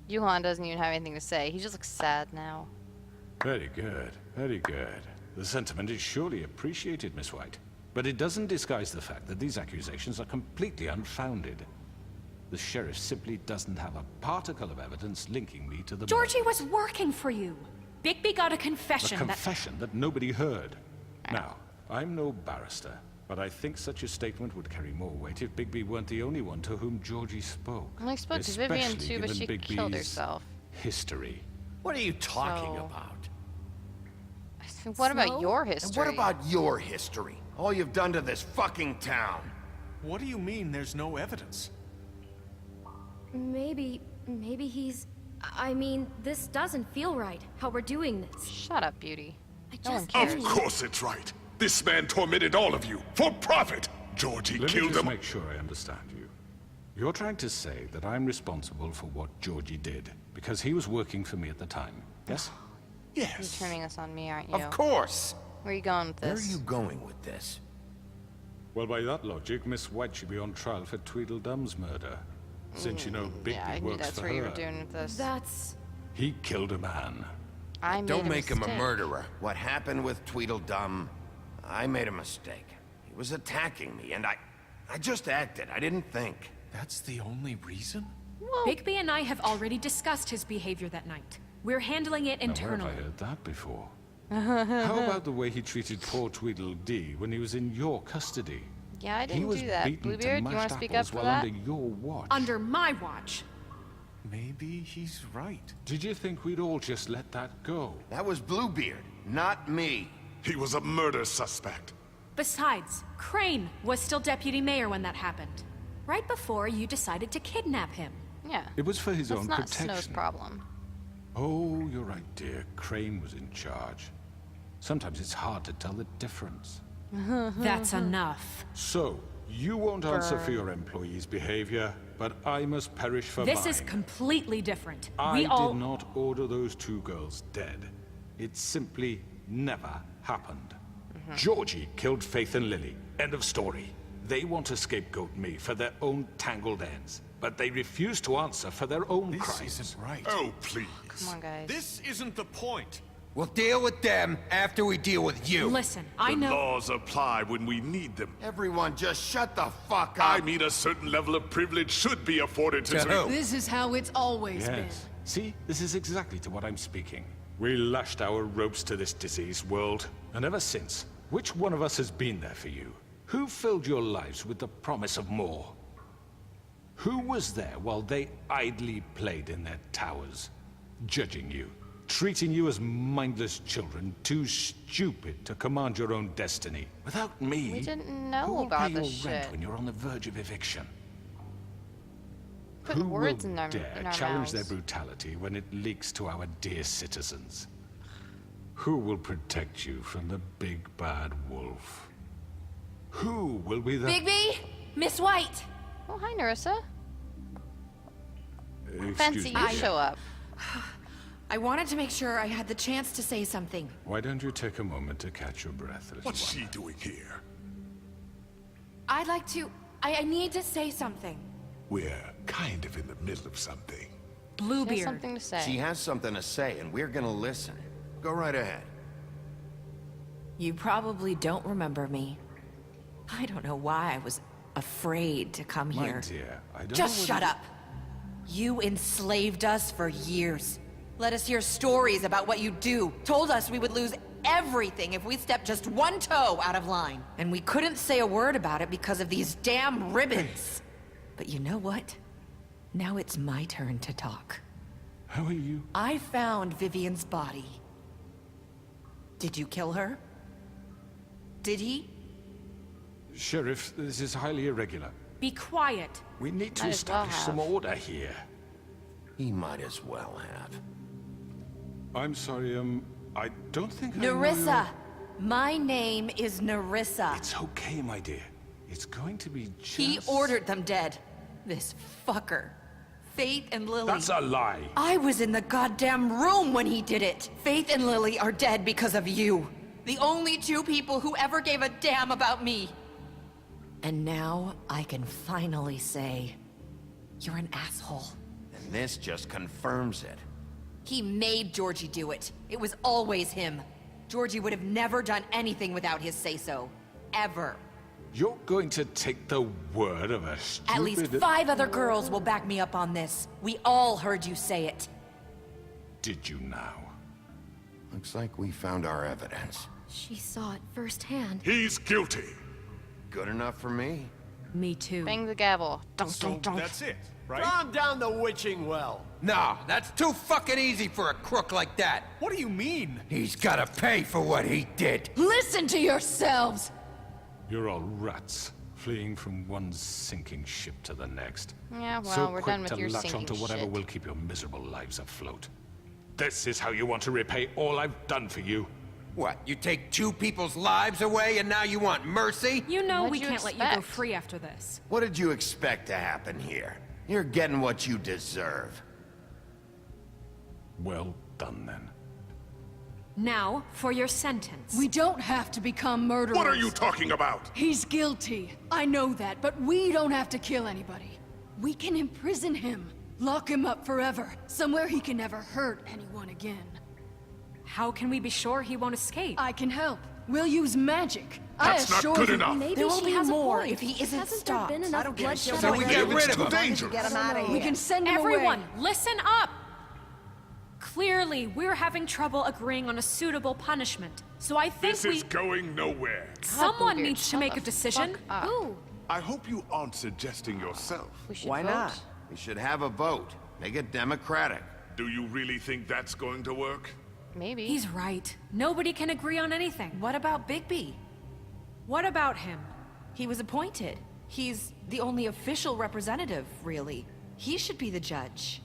Yuhan doesn't even have anything to say. He just looks sad now. Very good, very good. The sentiment is surely appreciated, Miss White. But it doesn't disguise the fact that these accusations are completely unfounded. The sheriff simply doesn't have a particle of evidence linking me to the Georgie murders. was working for you. Bigby got a A confession confession that nobody heard. Now, I'm no barrister, but I think such a statement would carry more weight if Bigby weren't the only one to whom Georgie spoke. Well, I spoke to Vivian Especially too, but given she Bigby's killed herself. history. What are you talking So- about? What about Snow? your And history? what about your history? All you've done to this fucking town. What do you mean there's no evidence? Maybe he's... I mean, this doesn't feel right, how we're doing this. Shut up, Beauty. I No one just cares. Of course it's right. This man tormented all of you for profit. Georgie Let me killed just him. make sure I understand you. You're trying to say that I'm responsible for what Georgie did because he was working for me at the time, yes? You're Yes. turning this on me, aren't you? Of course. Where are you going with Where are this? you going with this? Well, by that logic, Miss White should be on trial for Tweedledum's murder. Since you know Bigby Yeah, I knew works that's for where you her. were doing with this. That's... He killed a man. I made Don't a make him a mistake. murderer. What happened with Tweedledum, I made a mistake. He was attacking me, and I just acted. I didn't think. That's the only reason? Bigby and I have already discussed his behavior that night. We're handling it Now, where have internally. I heard that before? How about the way he treated poor Tweedledee when he was in your custody? Yeah, I He didn't was do that. beaten to Bluebeard, you want mashed to speak up apples for while that? under your watch. Under my watch. Maybe he's right. Did you think we'd all just let that go? That was Bluebeard, not me. He was a murder suspect. Besides, Crane was still deputy mayor when that happened. Right before you decided to kidnap him. Yeah. It was for his That's own not protection. Snow's problem. Oh, you're right, dear. Crane was in charge. Sometimes it's hard to tell the difference. That's enough. So, you won't answer for your employees' behavior, but I must perish for This mine. is completely different. I We all... did not order those two girls dead. It simply never happened. Georgie killed Faith and Lily. End of story. They want to scapegoat me for their own tangled ends, but they refuse to answer for their own This crimes. isn't right. Oh, please. Come on, guys. This isn't the point. We'll deal with them after we deal with you. Listen, I The know... laws apply when we need them. Everyone just shut the fuck up. I mean, a certain level of privilege should be afforded to... To who? This is how it's always Yes. See, this is exactly to what I'm speaking. We lashed our ropes to this diseased world, and ever since, which one of us has been there for you? Who filled your lives with the promise of more? Who was there while they idly played in their towers, judging you, treating you as mindless children, too stupid to command your own destiny? Without me, We didn't who know will about pay your this rent shit. when you're on the verge of eviction? Putting Who words will in our dare mouths. challenge their brutality when it leaks to our dear citizens? Who will protect you from the big bad wolf? Who will be the... Bigby! Miss White! Oh, hi, Narissa. Excuse Fancy me. you show up. I wanted to make sure I had the chance to say something. Why don't you take a moment to catch your breath, little What's one? she doing here? I'd like to... I need to say something. We're kind of in the middle of something. She has Bluebeard. something to say. She has something to say, and we're gonna listen. Go right ahead. You probably don't remember me. I don't know why I was afraid to come My here. dear, I don't Just know shut what up. You enslaved us for years. Let us hear stories about what you do. Told us we would lose everything if we stepped just one toe out of line. And we couldn't say a word about it because of these damn ribbons. But you know what? Now it's my turn to talk. How are you? I found Vivian's body. Did you kill her? Did he? Sheriff, this is highly irregular. Be quiet. We need to Might as well establish have. some order here. He might as well have. I'm sorry, I don't think I know Narissa! My name is Narissa. It's okay, my dear. It's going to be just... He ordered them dead. This fucker. Faith and Lily. That's a lie. I was in the goddamn room when he did it. Faith and Lily are dead because of you. The only two people who ever gave a damn about me. And now I can finally say, you're an asshole. And this just confirms it. He made Georgie do it. It was always him. Georgie would have never done anything without his say-so. Ever. You're going to take the word of a stupid... At least 5 other girls will back me up on this. We all heard you say it. Did you now? Looks like we found our evidence. She saw it firsthand. He's guilty. Good enough for me. Me too. Bang the gavel. Dunk, So dunk, dunk. that's it, right? Calm down the witching well. No, that's too fucking easy for a crook like that. What do you mean? He's gotta pay for what he did. Listen to yourselves! You're all rats, fleeing from one sinking ship to the next. Yeah, well, so we're quick done with to your latch sinking onto whatever shit. will keep your miserable lives afloat. This is how you want to repay all I've done for you. What, you take 2 people's lives away and now you want mercy? You know What'd we you can't let you go expect? free after this. What did you expect to happen here? You're getting what you deserve. Well done, then. Now, for your sentence. We don't have to become murderers. What are you talking about? He's guilty. I know that, but we don't have to kill anybody. We can imprison him. Lock him up forever. Somewhere he can never hurt anyone again. How can we be sure he won't escape? I can help. We'll use magic. That's I not assure good you. enough. Maybe There will she be has more a point. if he isn't Hasn't stopped. there been enough bloodshed So we already? get rid of him. dangerous. We can send him Everyone, away. listen up! Clearly, we're having trouble agreeing on a suitable punishment. So I think This is going nowhere. someone Booger, needs to shut make the a decision. fuck up. Ooh, I hope you aren't suggesting yourself. We should Why vote. not? We should have a vote. Make it democratic. Do you really think that's going to work? Maybe. He's right. Nobody can agree on anything. What about Bigby? What about him? He was appointed. He's the only official representative, really. He should be the judge.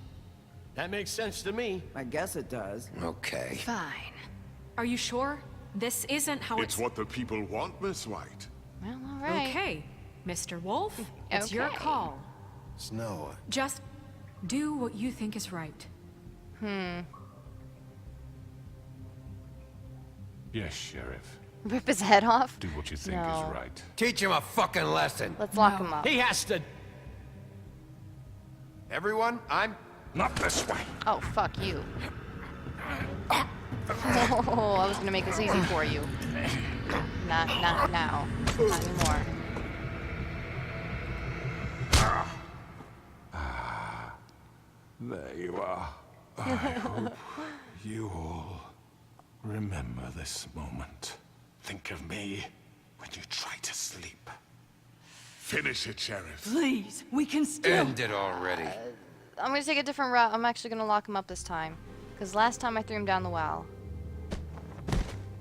That makes sense to me. I guess it does. Okay. Fine. Are you sure? This isn't how It's what the people want, Miss White. Well, all right. Okay, Mr. Wolf, it's your Okay. call. Snow. Just do what you think is right. Yes, Sheriff. Rip his head off? Do what you think No. is right. Teach him a fucking lesson. Let's lock him up. He has to. Everyone, Not this way. Oh, fuck you. Oh, I was gonna make this easy for you. Not now. Not anymore. There you are. I hope you all remember this moment. Think of me when you try to sleep. Finish it, Sheriff. Please, we can still. end it already. I'm gonna take a different route. I'm actually gonna lock him up this time. Because last time I threw him down the well.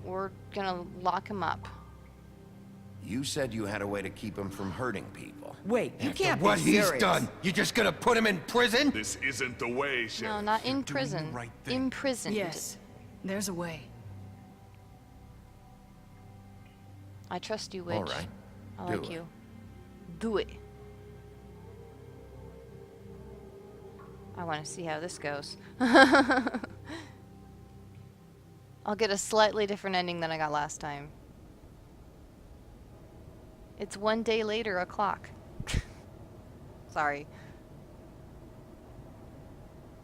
We're gonna lock him up. You said you had a way to keep him from hurting people. Wait, you After can't what be he's serious. done, you just gonna put him in prison? This isn't the way, Sheriff. No, not in doing the prison. right thing. Imprisoned. Yes, there's a way. I trust you, Witch. All right. I Do like it. you. Do it. I want to see how this goes. I'll get a slightly different ending than I got last time. It's 1 day later o'clock. Sorry.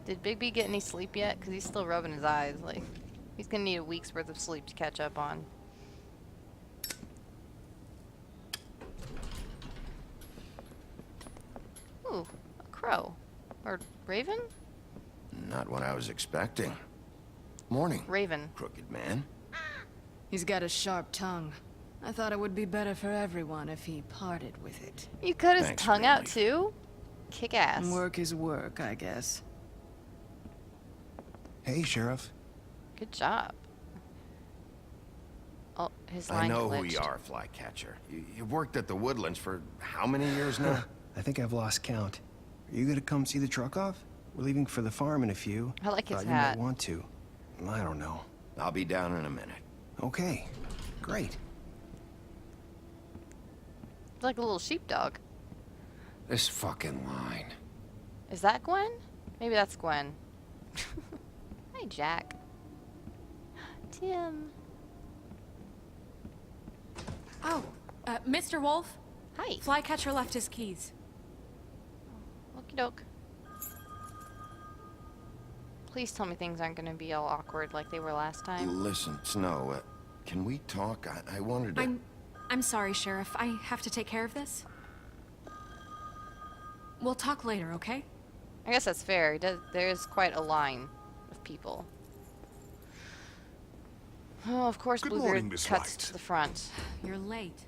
Did Bigby get any sleep yet? Because he's still rubbing his eyes. Like, he's gonna need a week's worth of sleep to catch up on. Ooh, a crow. Or raven? Not what I was expecting. Morning, Raven. crooked man. He's got a sharp tongue. I thought it would be better for everyone if he parted with it. You cut his Thanks, tongue out Relief. too? Kick ass. Work is work, I guess. Hey, Sheriff. Good job. Oh, his I line know who glitched. you are, Flycatcher. You've worked at the Woodlands for how many years now? I think I've lost count. Are you gonna come see the truck off? We're leaving for the farm in a few. I like his Thought hat. you might want to. I don't know. I'll be down in a minute. Okay, great. Like a little sheepdog. This fucking line. Is that Gwen? Maybe that's Gwen. Hi, Jack. Tim. Oh, Mr. Wolf? Hi. Flycatcher left his keys. Okie doke. Please tell me things aren't gonna be all awkward like they were last time. Listen, Snow, can we talk? I wanted to... I'm sorry, Sheriff. I have to take care of this. We'll talk later, okay? I guess that's fair. There's quite a line of people. Oh, of course, Good Bluebeard morning, Miss cuts White. to the front. You're late.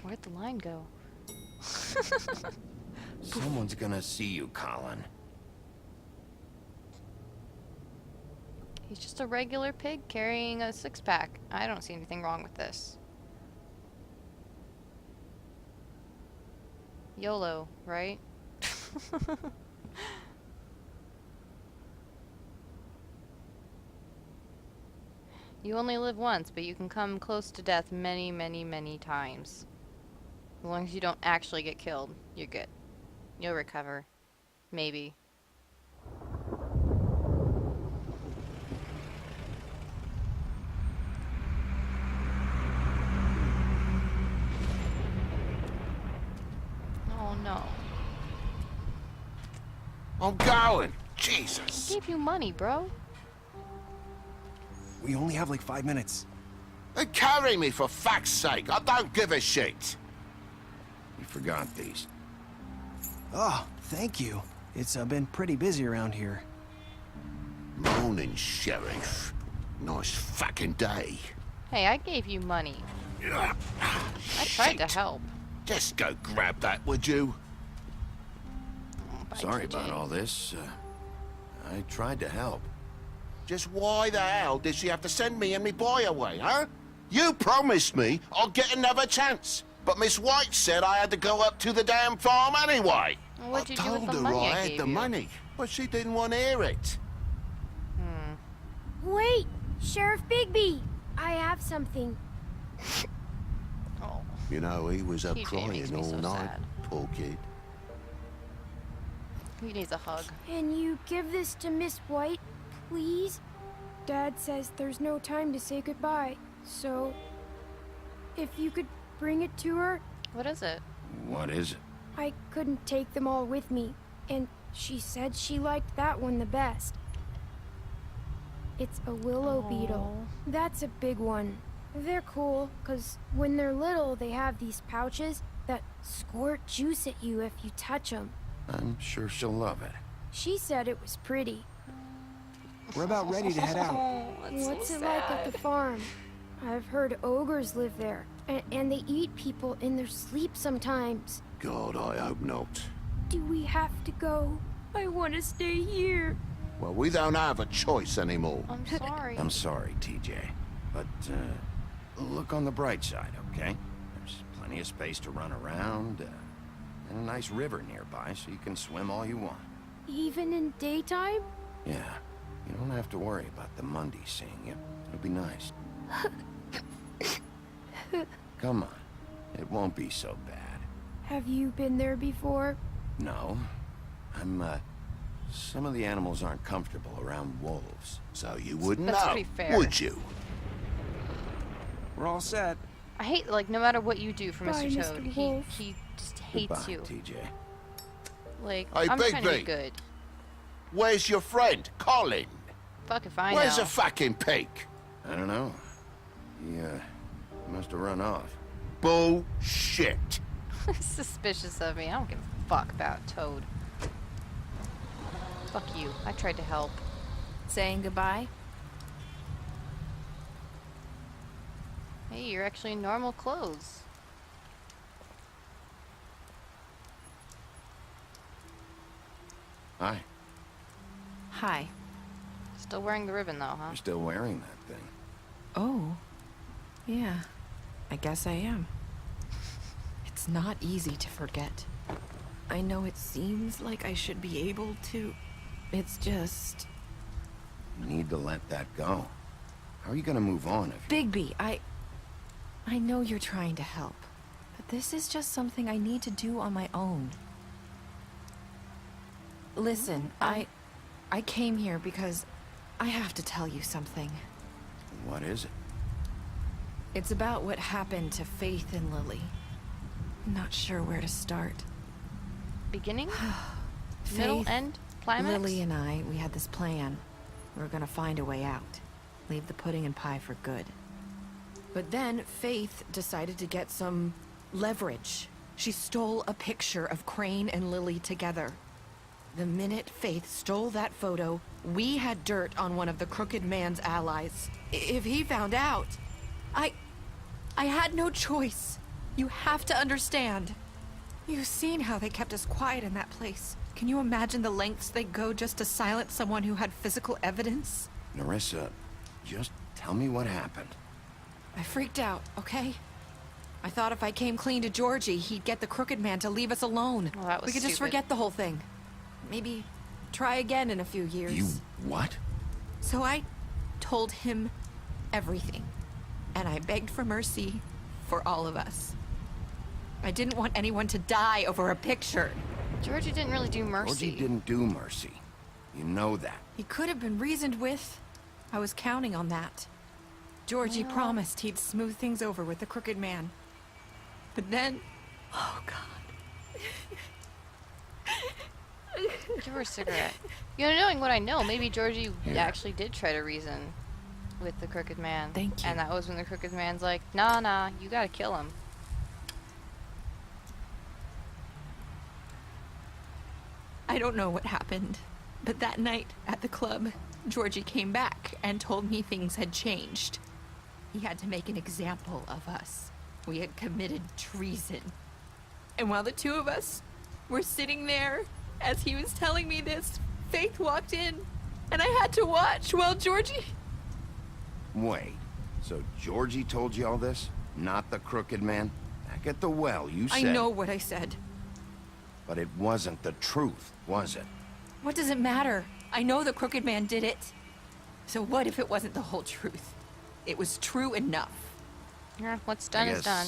Where'd the line go? Someone's gonna see you, Colin. He's just a regular pig carrying a six-pack. I don't see anything wrong with this. YOLO, right? You only live once, but you can come close to death many, many, many times. As long as you don't actually get killed, you're good. You'll recover. Maybe. Oh no. I'm going! I Jesus! gave you money, bro. We only have like 5 minutes. Carry me, for fuck's sake! I don't give a shit! You forgot these. Oh, thank you. It's been pretty busy around here. Morning, Sheriff. Nice fucking day. Hey, I gave you money. I tried to help. Just go grab that, would you? Bye, Sorry TJ. about all this. I tried to help. Just why the hell did she have to send me and me boy away, huh? You promised me I'll get another chance. But Miss White said I had to go up to the damn farm anyway. Well, what'd you I do with told the her money I I had gave the you? money, but she didn't want to hear it. Wait, Sheriff Bigby! I have something. Oh. You know, he was up TJ makes crying me all so night, sad. poor kid. He needs a hug. Can you give this to Miss White, please? Dad says there's no time to say goodbye, so... if you could bring it to her? What is it? What is it? I couldn't take them all with me, and she said she liked that one the best. It's a willow beetle. That's a big one. They're cool, 'cause when they're little, they have these pouches that squirt juice at you if you touch them. I'm sure she'll love it. She said it was pretty. We're about ready to head out. What's it like at the farm? I've heard ogres live there, and they eat people in their sleep sometimes. God, I hope not. Do we have to go? I want to stay here. Well, we don't have a choice anymore. I'm sorry. I'm sorry, TJ. But, look on the bright side, okay? There's plenty of space to run around, and a nice river nearby, so you can swim all you want. Even in daytime? Yeah, you don't have to worry about the Monday seeing you. It'll be nice. Come on. It won't be so bad. Have you been there before? No. Some of the animals aren't comfortable around wolves, so you wouldn't That's know, pretty fair. would you? We're all set. I hate, like, no matter what you do for Bye, Mr. Toad, Mr. Wolf. he just hates Goodbye, you. TJ. Like, Hey, I'm Big trying to be B. good. Where's your friend, Colin? Fuck if I Where's know. the fucking pig? I don't know. He must have run off. Bullshit. Suspicious of me. I don't give a fuck about Toad. Fuck you. I tried to help. Saying goodbye? Hey, you're actually in normal clothes. Hi. Hi. Still wearing the ribbon, though, huh? You're still wearing that thing. Oh. Yeah. I guess I am. It's not easy to forget. I know it seems like I should be able to. It's just... You need to let that go. How are you gonna move on if you... Bigby, I know you're trying to help, but this is just something I need to do on my own. Listen, I came here because I have to tell you something. What is it? It's about what happened to Faith and Lily. I'm not sure where to start. Beginning? Middle? End? Climax? Lily and I, we had this plan. We were gonna find a way out. Leave the pudding and pie for good. But then Faith decided to get some leverage. She stole a picture of Crane and Lily together. The minute Faith stole that photo, we had dirt on one of the Crooked Man's allies. If he found out, I had no choice. You have to understand. You've seen how they kept us quiet in that place. Can you imagine the lengths they go just to silence someone who had physical evidence? Nerissa, just tell me what happened. I freaked out, okay? I thought if I came clean to Georgie, he'd get the Crooked Man to leave us alone. Well, that was we could just stupid. forget the whole thing. Maybe try again in a few years. You what? So I told him everything. And I begged for mercy for all of us. I didn't want anyone to die over a picture. Georgie didn't really do mercy. Georgie didn't do mercy. You know that. He could have been reasoned with. I was counting on that. Georgie promised he'd smooth things over with the Crooked Man. But then... Oh, God. Give her a cigarette. You know, knowing what I know, maybe Georgie actually did try to reason with the Crooked Man. Thank you. And that was when the Crooked Man's like, nah, you gotta kill him. I don't know what happened, but that night at the club, Georgie came back and told me things had changed. He had to make an example of us. We had committed treason. And while the two of us were sitting there, as he was telling me this, Faith walked in, and I had to watch while Georgie... Wait, so Georgie told you all this? Not the Crooked Man? Back at the well, you said... I know what I said. But it wasn't the truth, was it? What does it matter? I know the Crooked Man did it. So what if it wasn't the whole truth? It was true enough. Yeah, what's done is done.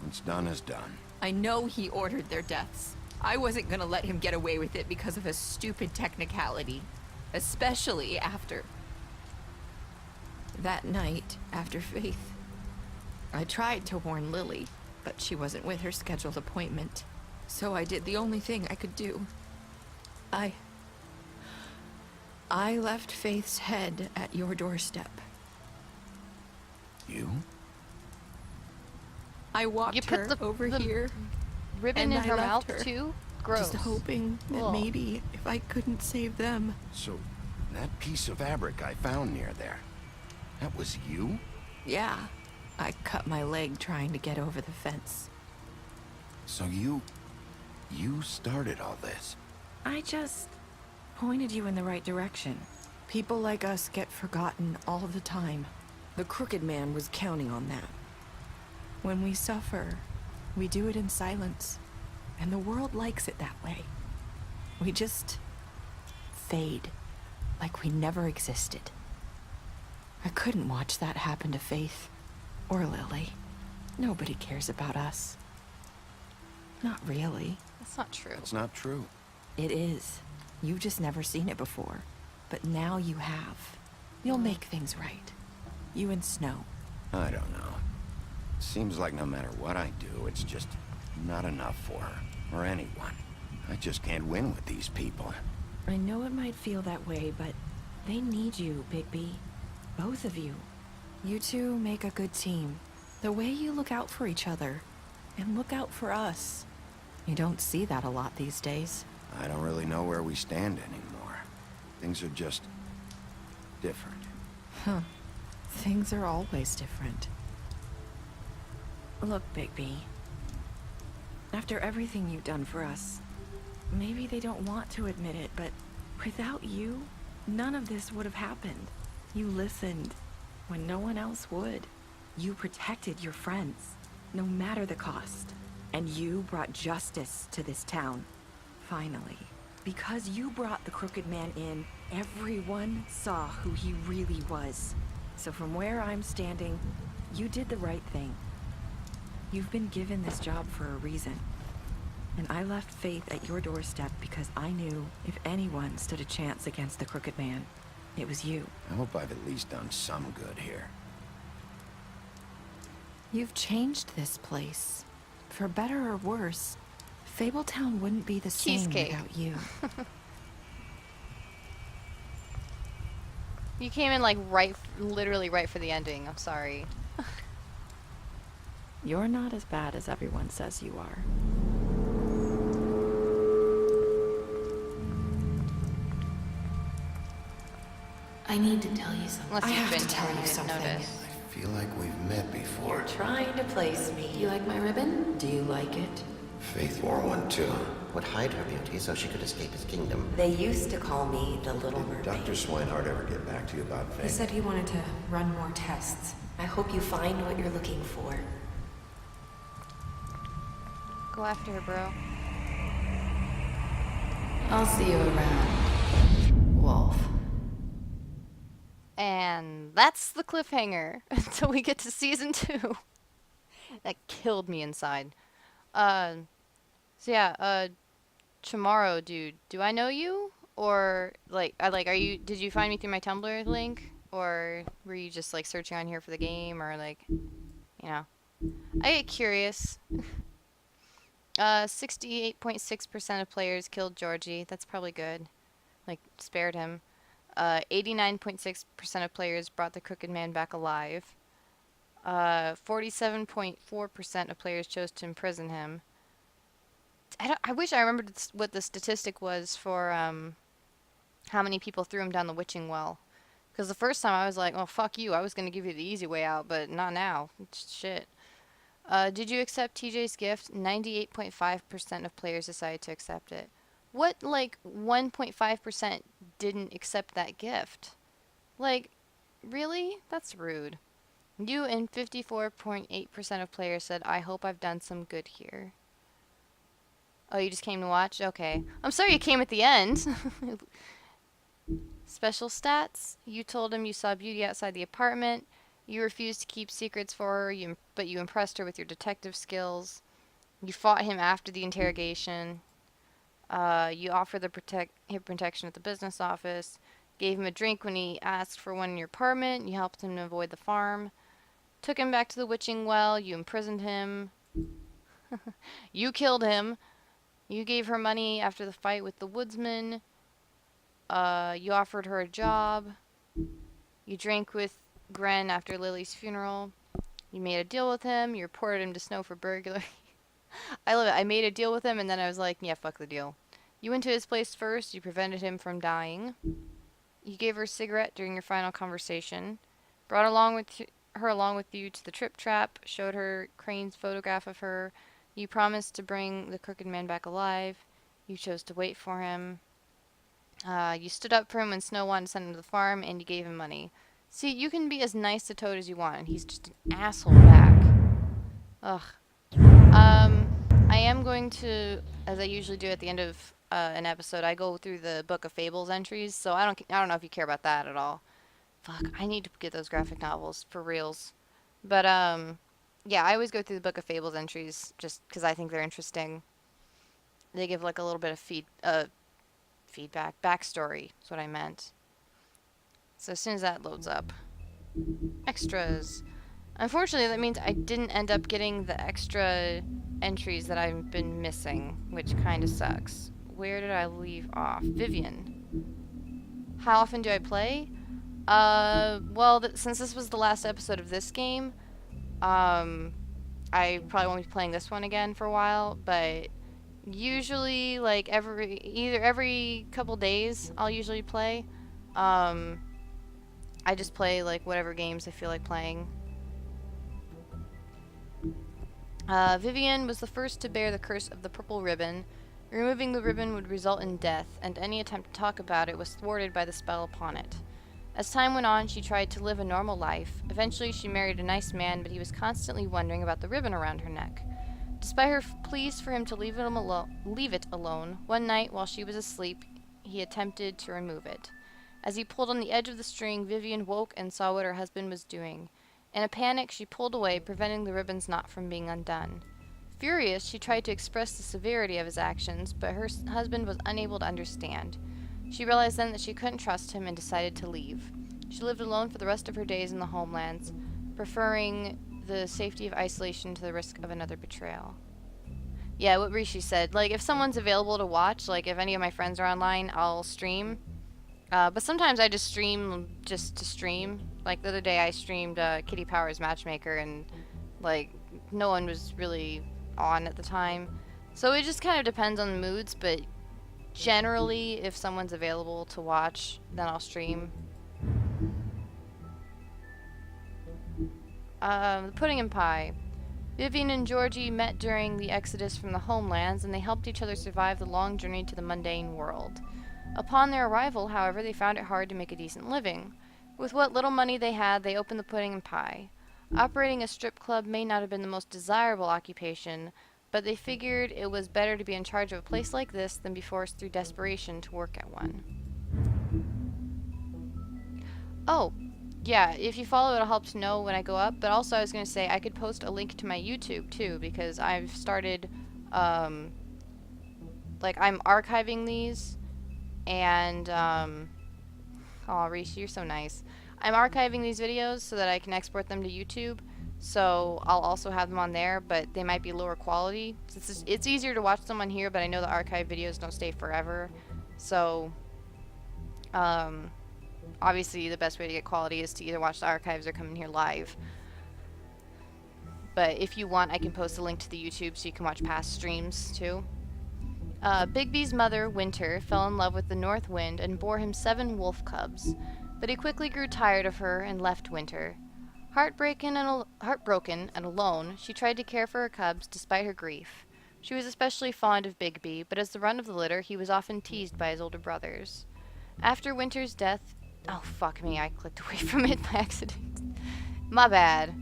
What's done is done. I know he ordered their deaths. I wasn't gonna let him get away with it because of a stupid technicality. Especially after... That night, after Faith, I tried to warn Lily, but she wasn't with her scheduled appointment. So I did the only thing I could do. I left Faith's head at your doorstep. You? I walked You put her the over here. ribbon and in I her left mouth her, too? Gross. Just hoping that Ugh. maybe if I couldn't save them. So, that piece of fabric I found near there, that was you? Yeah, I cut my leg trying to get over the fence. So you started all this? I just pointed you in the right direction. People like us get forgotten all the time. The Crooked Man was counting on that. When we suffer, we do it in silence. And the world likes it that way. We just fade, like we never existed. I couldn't watch that happen to Faith or Lily. Nobody cares about us. Not really. That's not true. It's not true. It is. You've just never seen it before. But now you have. You'll make things right. You and Snow. I don't know. Seems like no matter what I do, it's just not enough for her, or anyone. I just can't win with these people. I know it might feel that way, but they need you, Bigby. Both of you. You two make a good team. The way you look out for each other, and look out for us. You don't see that a lot these days. I don't really know where we stand anymore. Things are just different. Huh. Things are always different. Look, Bigby. After everything you've done for us, maybe they don't want to admit it, but without you, none of this would have happened. You listened when no one else would. You protected your friends, no matter the cost. And you brought justice to this town. Finally. Because you brought the Crooked Man in, everyone saw who he really was. So from where I'm standing, You did the right thing. You've been given this job for a reason. And I left Faith at your doorstep because I knew if anyone stood a chance against the Crooked Man, it was you. I hope I've at least done some good here. You've changed this place. For better or worse, Fabletown wouldn't be the same Cheesecake. without you. You came in like literally right for the ending. I'm sorry. You're not as bad as everyone says you are. I need to tell you something. Unless I you've have been to tell here and you didn't something. notice. I feel like we've met before. You're trying to place me. Do you like my ribbon? Do you like it? Faith wore one too. Would hide her beauty so she could escape his kingdom. They used to call me the Little Mermaid. Dr. Swinehart ever get back to you about He Faith? said he wanted to run more tests. I hope you find what you're looking for. Go after her, bro. I'll see you around, Wolf. And that's the cliffhanger until we get to season 2. That killed me inside. So yeah, tomorrow, dude, do I know you? Or did you find me through my Tumblr link? Or were you just like searching on here for the game? Or like, you know, I get curious. 68.6% of players killed Georgie. That's probably good. Like, spared him. 89.6% of players brought the Crooked Man back alive. 47.4% of players chose to imprison him. I wish I remembered what the statistic was for how many people threw him down the witching well. Because the first time I was like, oh, fuck you. I was going to give you the easy way out, but not now. Shit. Did you accept TJ's gift? 98.5% of players decided to accept it. What, like, 1.5% didn't accept that gift? Like, really? That's rude. You and 54.8% of players said, I hope I've done some good here. Oh, you just came to watch? Okay. I'm sorry you came at the end. Special stats. You told him you saw beauty outside the apartment. You refused to keep secrets for her, but you impressed her with your detective skills. You fought him after the interrogation. You offered him protection at the business office. Gave him a drink when he asked for one in your apartment. You helped him to avoid the farm. Took him back to the witching well. You imprisoned him. You killed him. You gave her money after the fight with the woodsman. You offered her a job. You drank with Gren after Lily's funeral. You made a deal with him. You reported him to Snow for burglary. I love it. I made a deal with him, and then I was like, yeah, fuck the deal. You went to his place first. You prevented him from dying. You gave her a cigarette during your final conversation. Brought her along with you to the trip trap. Showed her Crane's photograph of her. You promised to bring the Crooked Man back alive. You chose to wait for him. You stood up for him when Snow wanted to send him to the farm, and you gave him money. See, you can be as nice to Toad as you want, and he's just an asshole back. Ugh. I am going to, as I usually do at the end of an episode, I go through the Book of Fables entries, so I don't know if you care about that at all. Fuck, I need to get those graphic novels for reals. But yeah, I always go through the Book of Fables entries just because I think they're interesting. They give like a little bit of feedback, backstory is what I meant. So as soon as that loads up, extras. Unfortunately, that means I didn't end up getting the extra entries that I've been missing, which kind of sucks. Where did I leave off? Vivian. How often do I play? Well, since this was the last episode of this game, I probably won't be playing this one again for a while, but usually, like, every couple days, I'll usually play. I just play, like, whatever games I feel like playing. Vivian was the first to bear the curse of the purple ribbon. Removing the ribbon would result in death, and any attempt to talk about it was thwarted by the spell upon it. As time went on, she tried to live a normal life. Eventually, she married a nice man, but he was constantly wondering about the ribbon around her neck. Despite her pleas for him to leave it alone, one night while she was asleep, he attempted to remove it. As he pulled on the edge of the string, Vivian woke and saw what her husband was doing. In a panic, she pulled away, preventing the ribbon's knot from being undone. Furious, she tried to express the severity of his actions, but her husband was unable to understand. She realized then that she couldn't trust him and decided to leave. She lived alone for the rest of her days in the homelands, preferring the safety of isolation to the risk of another betrayal. Yeah, what Rishi said. Like, if someone's available to watch, like, if any of my friends are online, I'll stream. But sometimes I just stream just to stream. Like, the other day I streamed Kitty Powers Matchmaker, and, like, no one was really on at the time. So it just kind of depends on the moods, but generally, if someone's available to watch, then I'll stream. The pudding and pie. Vivian and Georgie met during the exodus from the homelands, and they helped each other survive the long journey to the mundane world. Upon their arrival, however, they found it hard to make a decent living. With what little money they had, they opened the pudding and pie. Operating a strip club may not have been the most desirable occupation, but they figured it was better to be in charge of a place like this than be forced through desperation to work at one. Oh, yeah, if you follow, it'll help to know when I go up. But also, I was going to say, I could post a link to my YouTube, too, because I've started, like, I'm archiving these, and, aw, Reese, you're so nice. I'm archiving these videos so that I can export them to YouTube, so I'll also have them on there, but they might be lower quality. It's easier to watch them on here, but I know the archive videos don't stay forever, so, obviously, the best way to get quality is to either watch the archives or come in here live. But if you want, I can post a link to the YouTube so you can watch past streams, too. Bigby's mother, Winter, fell in love with the North Wind and bore him 7 wolf cubs, but he quickly grew tired of her and left Winter. Heartbroken and alone, she tried to care for her cubs despite her grief. She was especially fond of Bigby, but as the run of the litter, he was often teased by his older brothers. After Winter's death... Oh, fuck me, I clicked away from it by accident. My bad.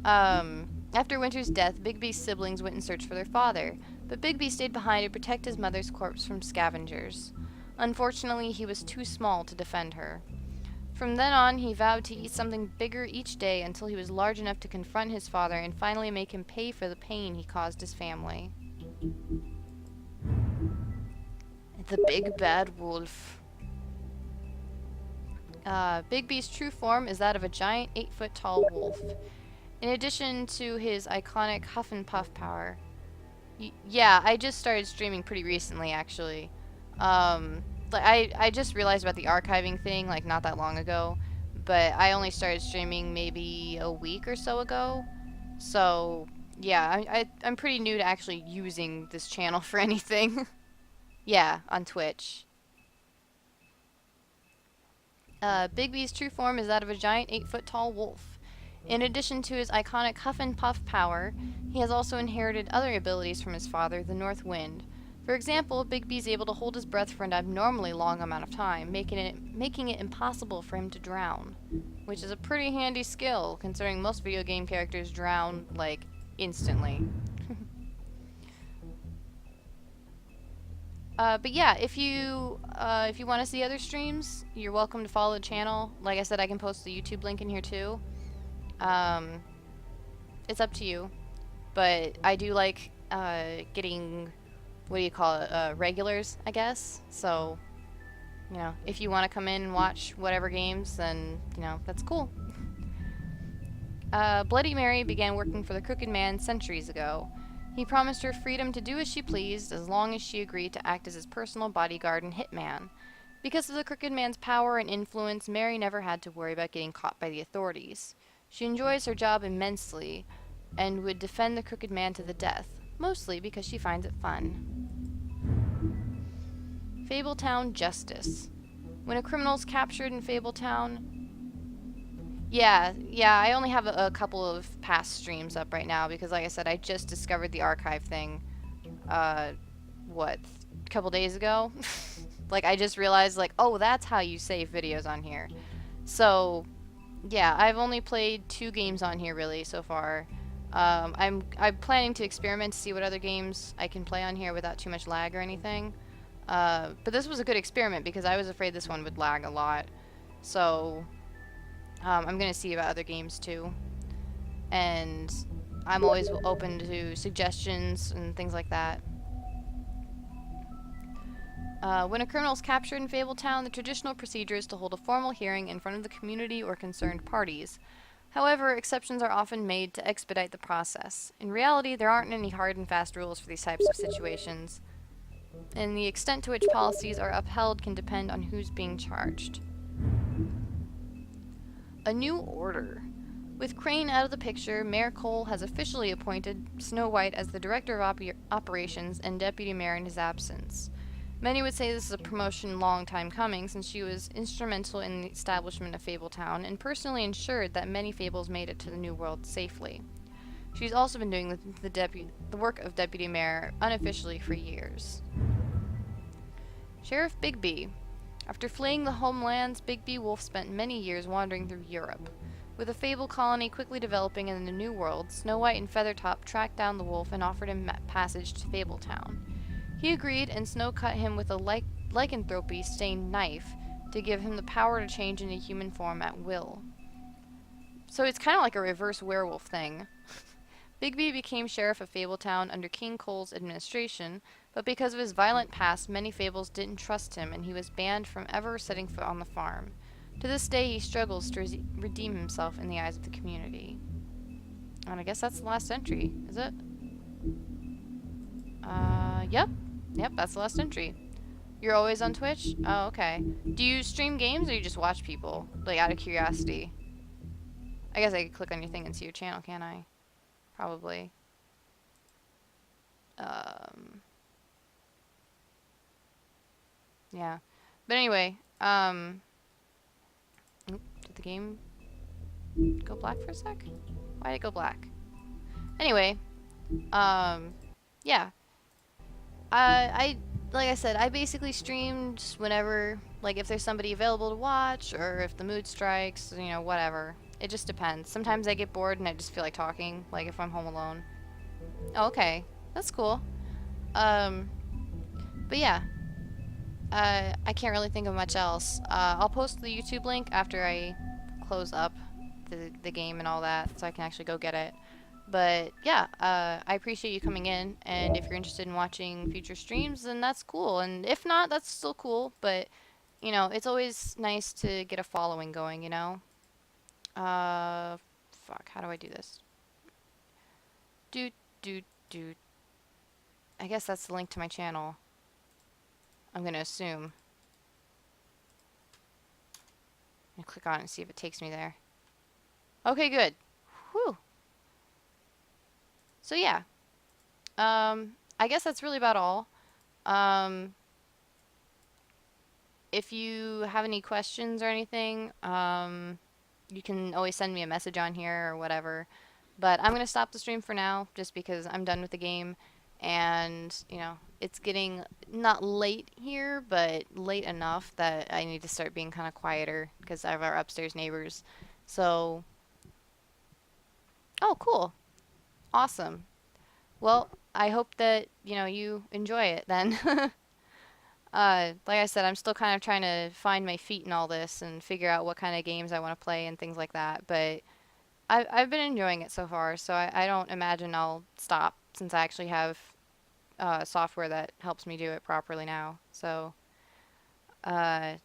After Winter's death, Bigby's siblings went in search for their father, but Bigby stayed behind to protect his mother's corpse from scavengers. Unfortunately, he was too small to defend her. From then on, he vowed to eat something bigger each day until he was large enough to confront his father and finally make him pay for the pain he caused his family. The Big Bad Wolf. Bigby's true form is that of a giant 8-foot-tall wolf. In addition to his iconic huff and puff power. Yeah, I just started streaming pretty recently, actually. I just realized about the archiving thing, like, not that long ago. But I only started streaming maybe a week or so ago. So, yeah, I'm pretty new to actually using this channel for anything. Yeah, on Twitch. Bigby's true form is that of a giant 8-foot-tall wolf. In addition to his iconic huff and puff power, he has also inherited other abilities from his father, the North Wind. For example, Bigby's able to hold his breath for an abnormally long amount of time, making it impossible for him to drown, which is a pretty handy skill, considering most video game characters drown, like, instantly. But yeah, if you want to see other streams, you're welcome to follow the channel. Like I said, I can post the YouTube link in here too. It's up to you. But I do like getting, what do you call it, regulars, I guess. So, you know, if you want to come in and watch whatever games, then, you know, that's cool. Bloody Mary began working for the Crooked Man centuries ago. He promised her freedom to do as she pleased as long as she agreed to act as his personal bodyguard and hitman. Because of the Crooked Man's power and influence, Mary never had to worry about getting caught by the authorities. She enjoys her job immensely and would defend the Crooked Man to the death, mostly because she finds it fun. Fabletown Justice. When a criminal is captured in Fabletown... Yeah, I only have a couple of past streams up right now because, like I said, I just discovered the archive thing, a couple days ago? Like, I just realized, like, oh, that's how you save videos on here. So, yeah, I've only played 2 games on here, really, so far. I'm planning to experiment to see what other games I can play on here without too much lag or anything. But this was a good experiment because I was afraid this one would lag a lot. So... I'm gonna see about other games too. and I'm always open to suggestions and things like that. When a criminal is captured in Fabletown, the traditional procedure is to hold a formal hearing in front of the community or concerned parties. However, exceptions are often made to expedite the process. In reality, there aren't any hard and fast rules for these types of situations, and the extent to which policies are upheld can depend on who's being charged. A new order. With Crane out of the picture, Mayor Cole has officially appointed Snow White as the Director of Operations and Deputy Mayor in his absence. Many would say this is a promotion long time coming, since she was instrumental in the establishment of Fabletown and personally ensured that many Fables made it to the New World safely. She's also been doing the work of Deputy Mayor unofficially for years. Sheriff Bigby. After fleeing the homelands, Bigby Wolf spent many years wandering through Europe. With a Fable colony quickly developing in the New World, Snow White and Feathertop tracked down the wolf and offered him passage to Fabletown. He agreed, and Snow cut him with a lycanthropy-stained knife to give him the power to change into human form at will. So it's kind of like a reverse werewolf thing. Bigby became sheriff of Fabletown under King Cole's administration, but because of his violent past, many Fables didn't trust him, and he was banned from ever setting foot on the farm. To this day, he struggles to redeem himself in the eyes of the community. And I guess that's the last entry, is it? Yep. Yep, that's the last entry. You're always on Twitch? Oh, okay. Do you stream games, or you just watch people? Like, out of curiosity? I guess I could click on your thing and see your channel, can't I? Probably. Yeah. But anyway, oop, did the game go black for a sec? Why did it go black? Anyway, yeah. Like I said, I basically stream just whenever, like, if there's somebody available to watch, or if the mood strikes, you know, whatever. It just depends. Sometimes I get bored and I just feel like talking, like if I'm home alone. Oh, okay. That's cool. But yeah. I can't really think of much else. I'll post the YouTube link after I close up the game and all that, so I can actually go get it. But yeah, I appreciate you coming in, and if you're interested in watching future streams, then that's cool. And if not, that's still cool, but, you know, it's always nice to get a following going, you know? Fuck, how do I do this? Doot, doot, doot. I guess that's the link to my channel. I'm gonna assume. I'm gonna click on it and see if it takes me there. Okay, good. Whew. So yeah. I guess that's really about all. If you have any questions or anything, you can always send me a message on here or whatever. But I'm gonna stop the stream for now, just because I'm done with the game. And, you know, it's getting not late here, but late enough that I need to start being kind of quieter because I have our upstairs neighbors. So, oh, cool. Awesome. Well, I hope that, you know, you enjoy it then. Like I said, I'm still kind of trying to find my feet in all this and figure out what kind of games I want to play and things like that. But I've been enjoying it so far, so I don't imagine I'll stop, since I actually have software that helps me do it properly now. So, yeah,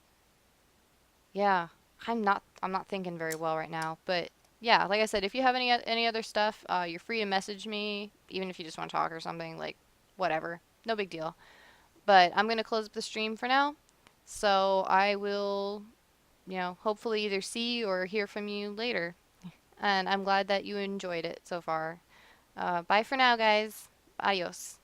I'm not thinking very well right now. But yeah, like I said, if you have any other stuff, you're free to message me, even if you just want to talk or something, like whatever, no big deal. But I'm gonna close up the stream for now. So I will, you know, hopefully either see or hear from you later. And I'm glad that you enjoyed it so far. Bye for now, guys. Adios.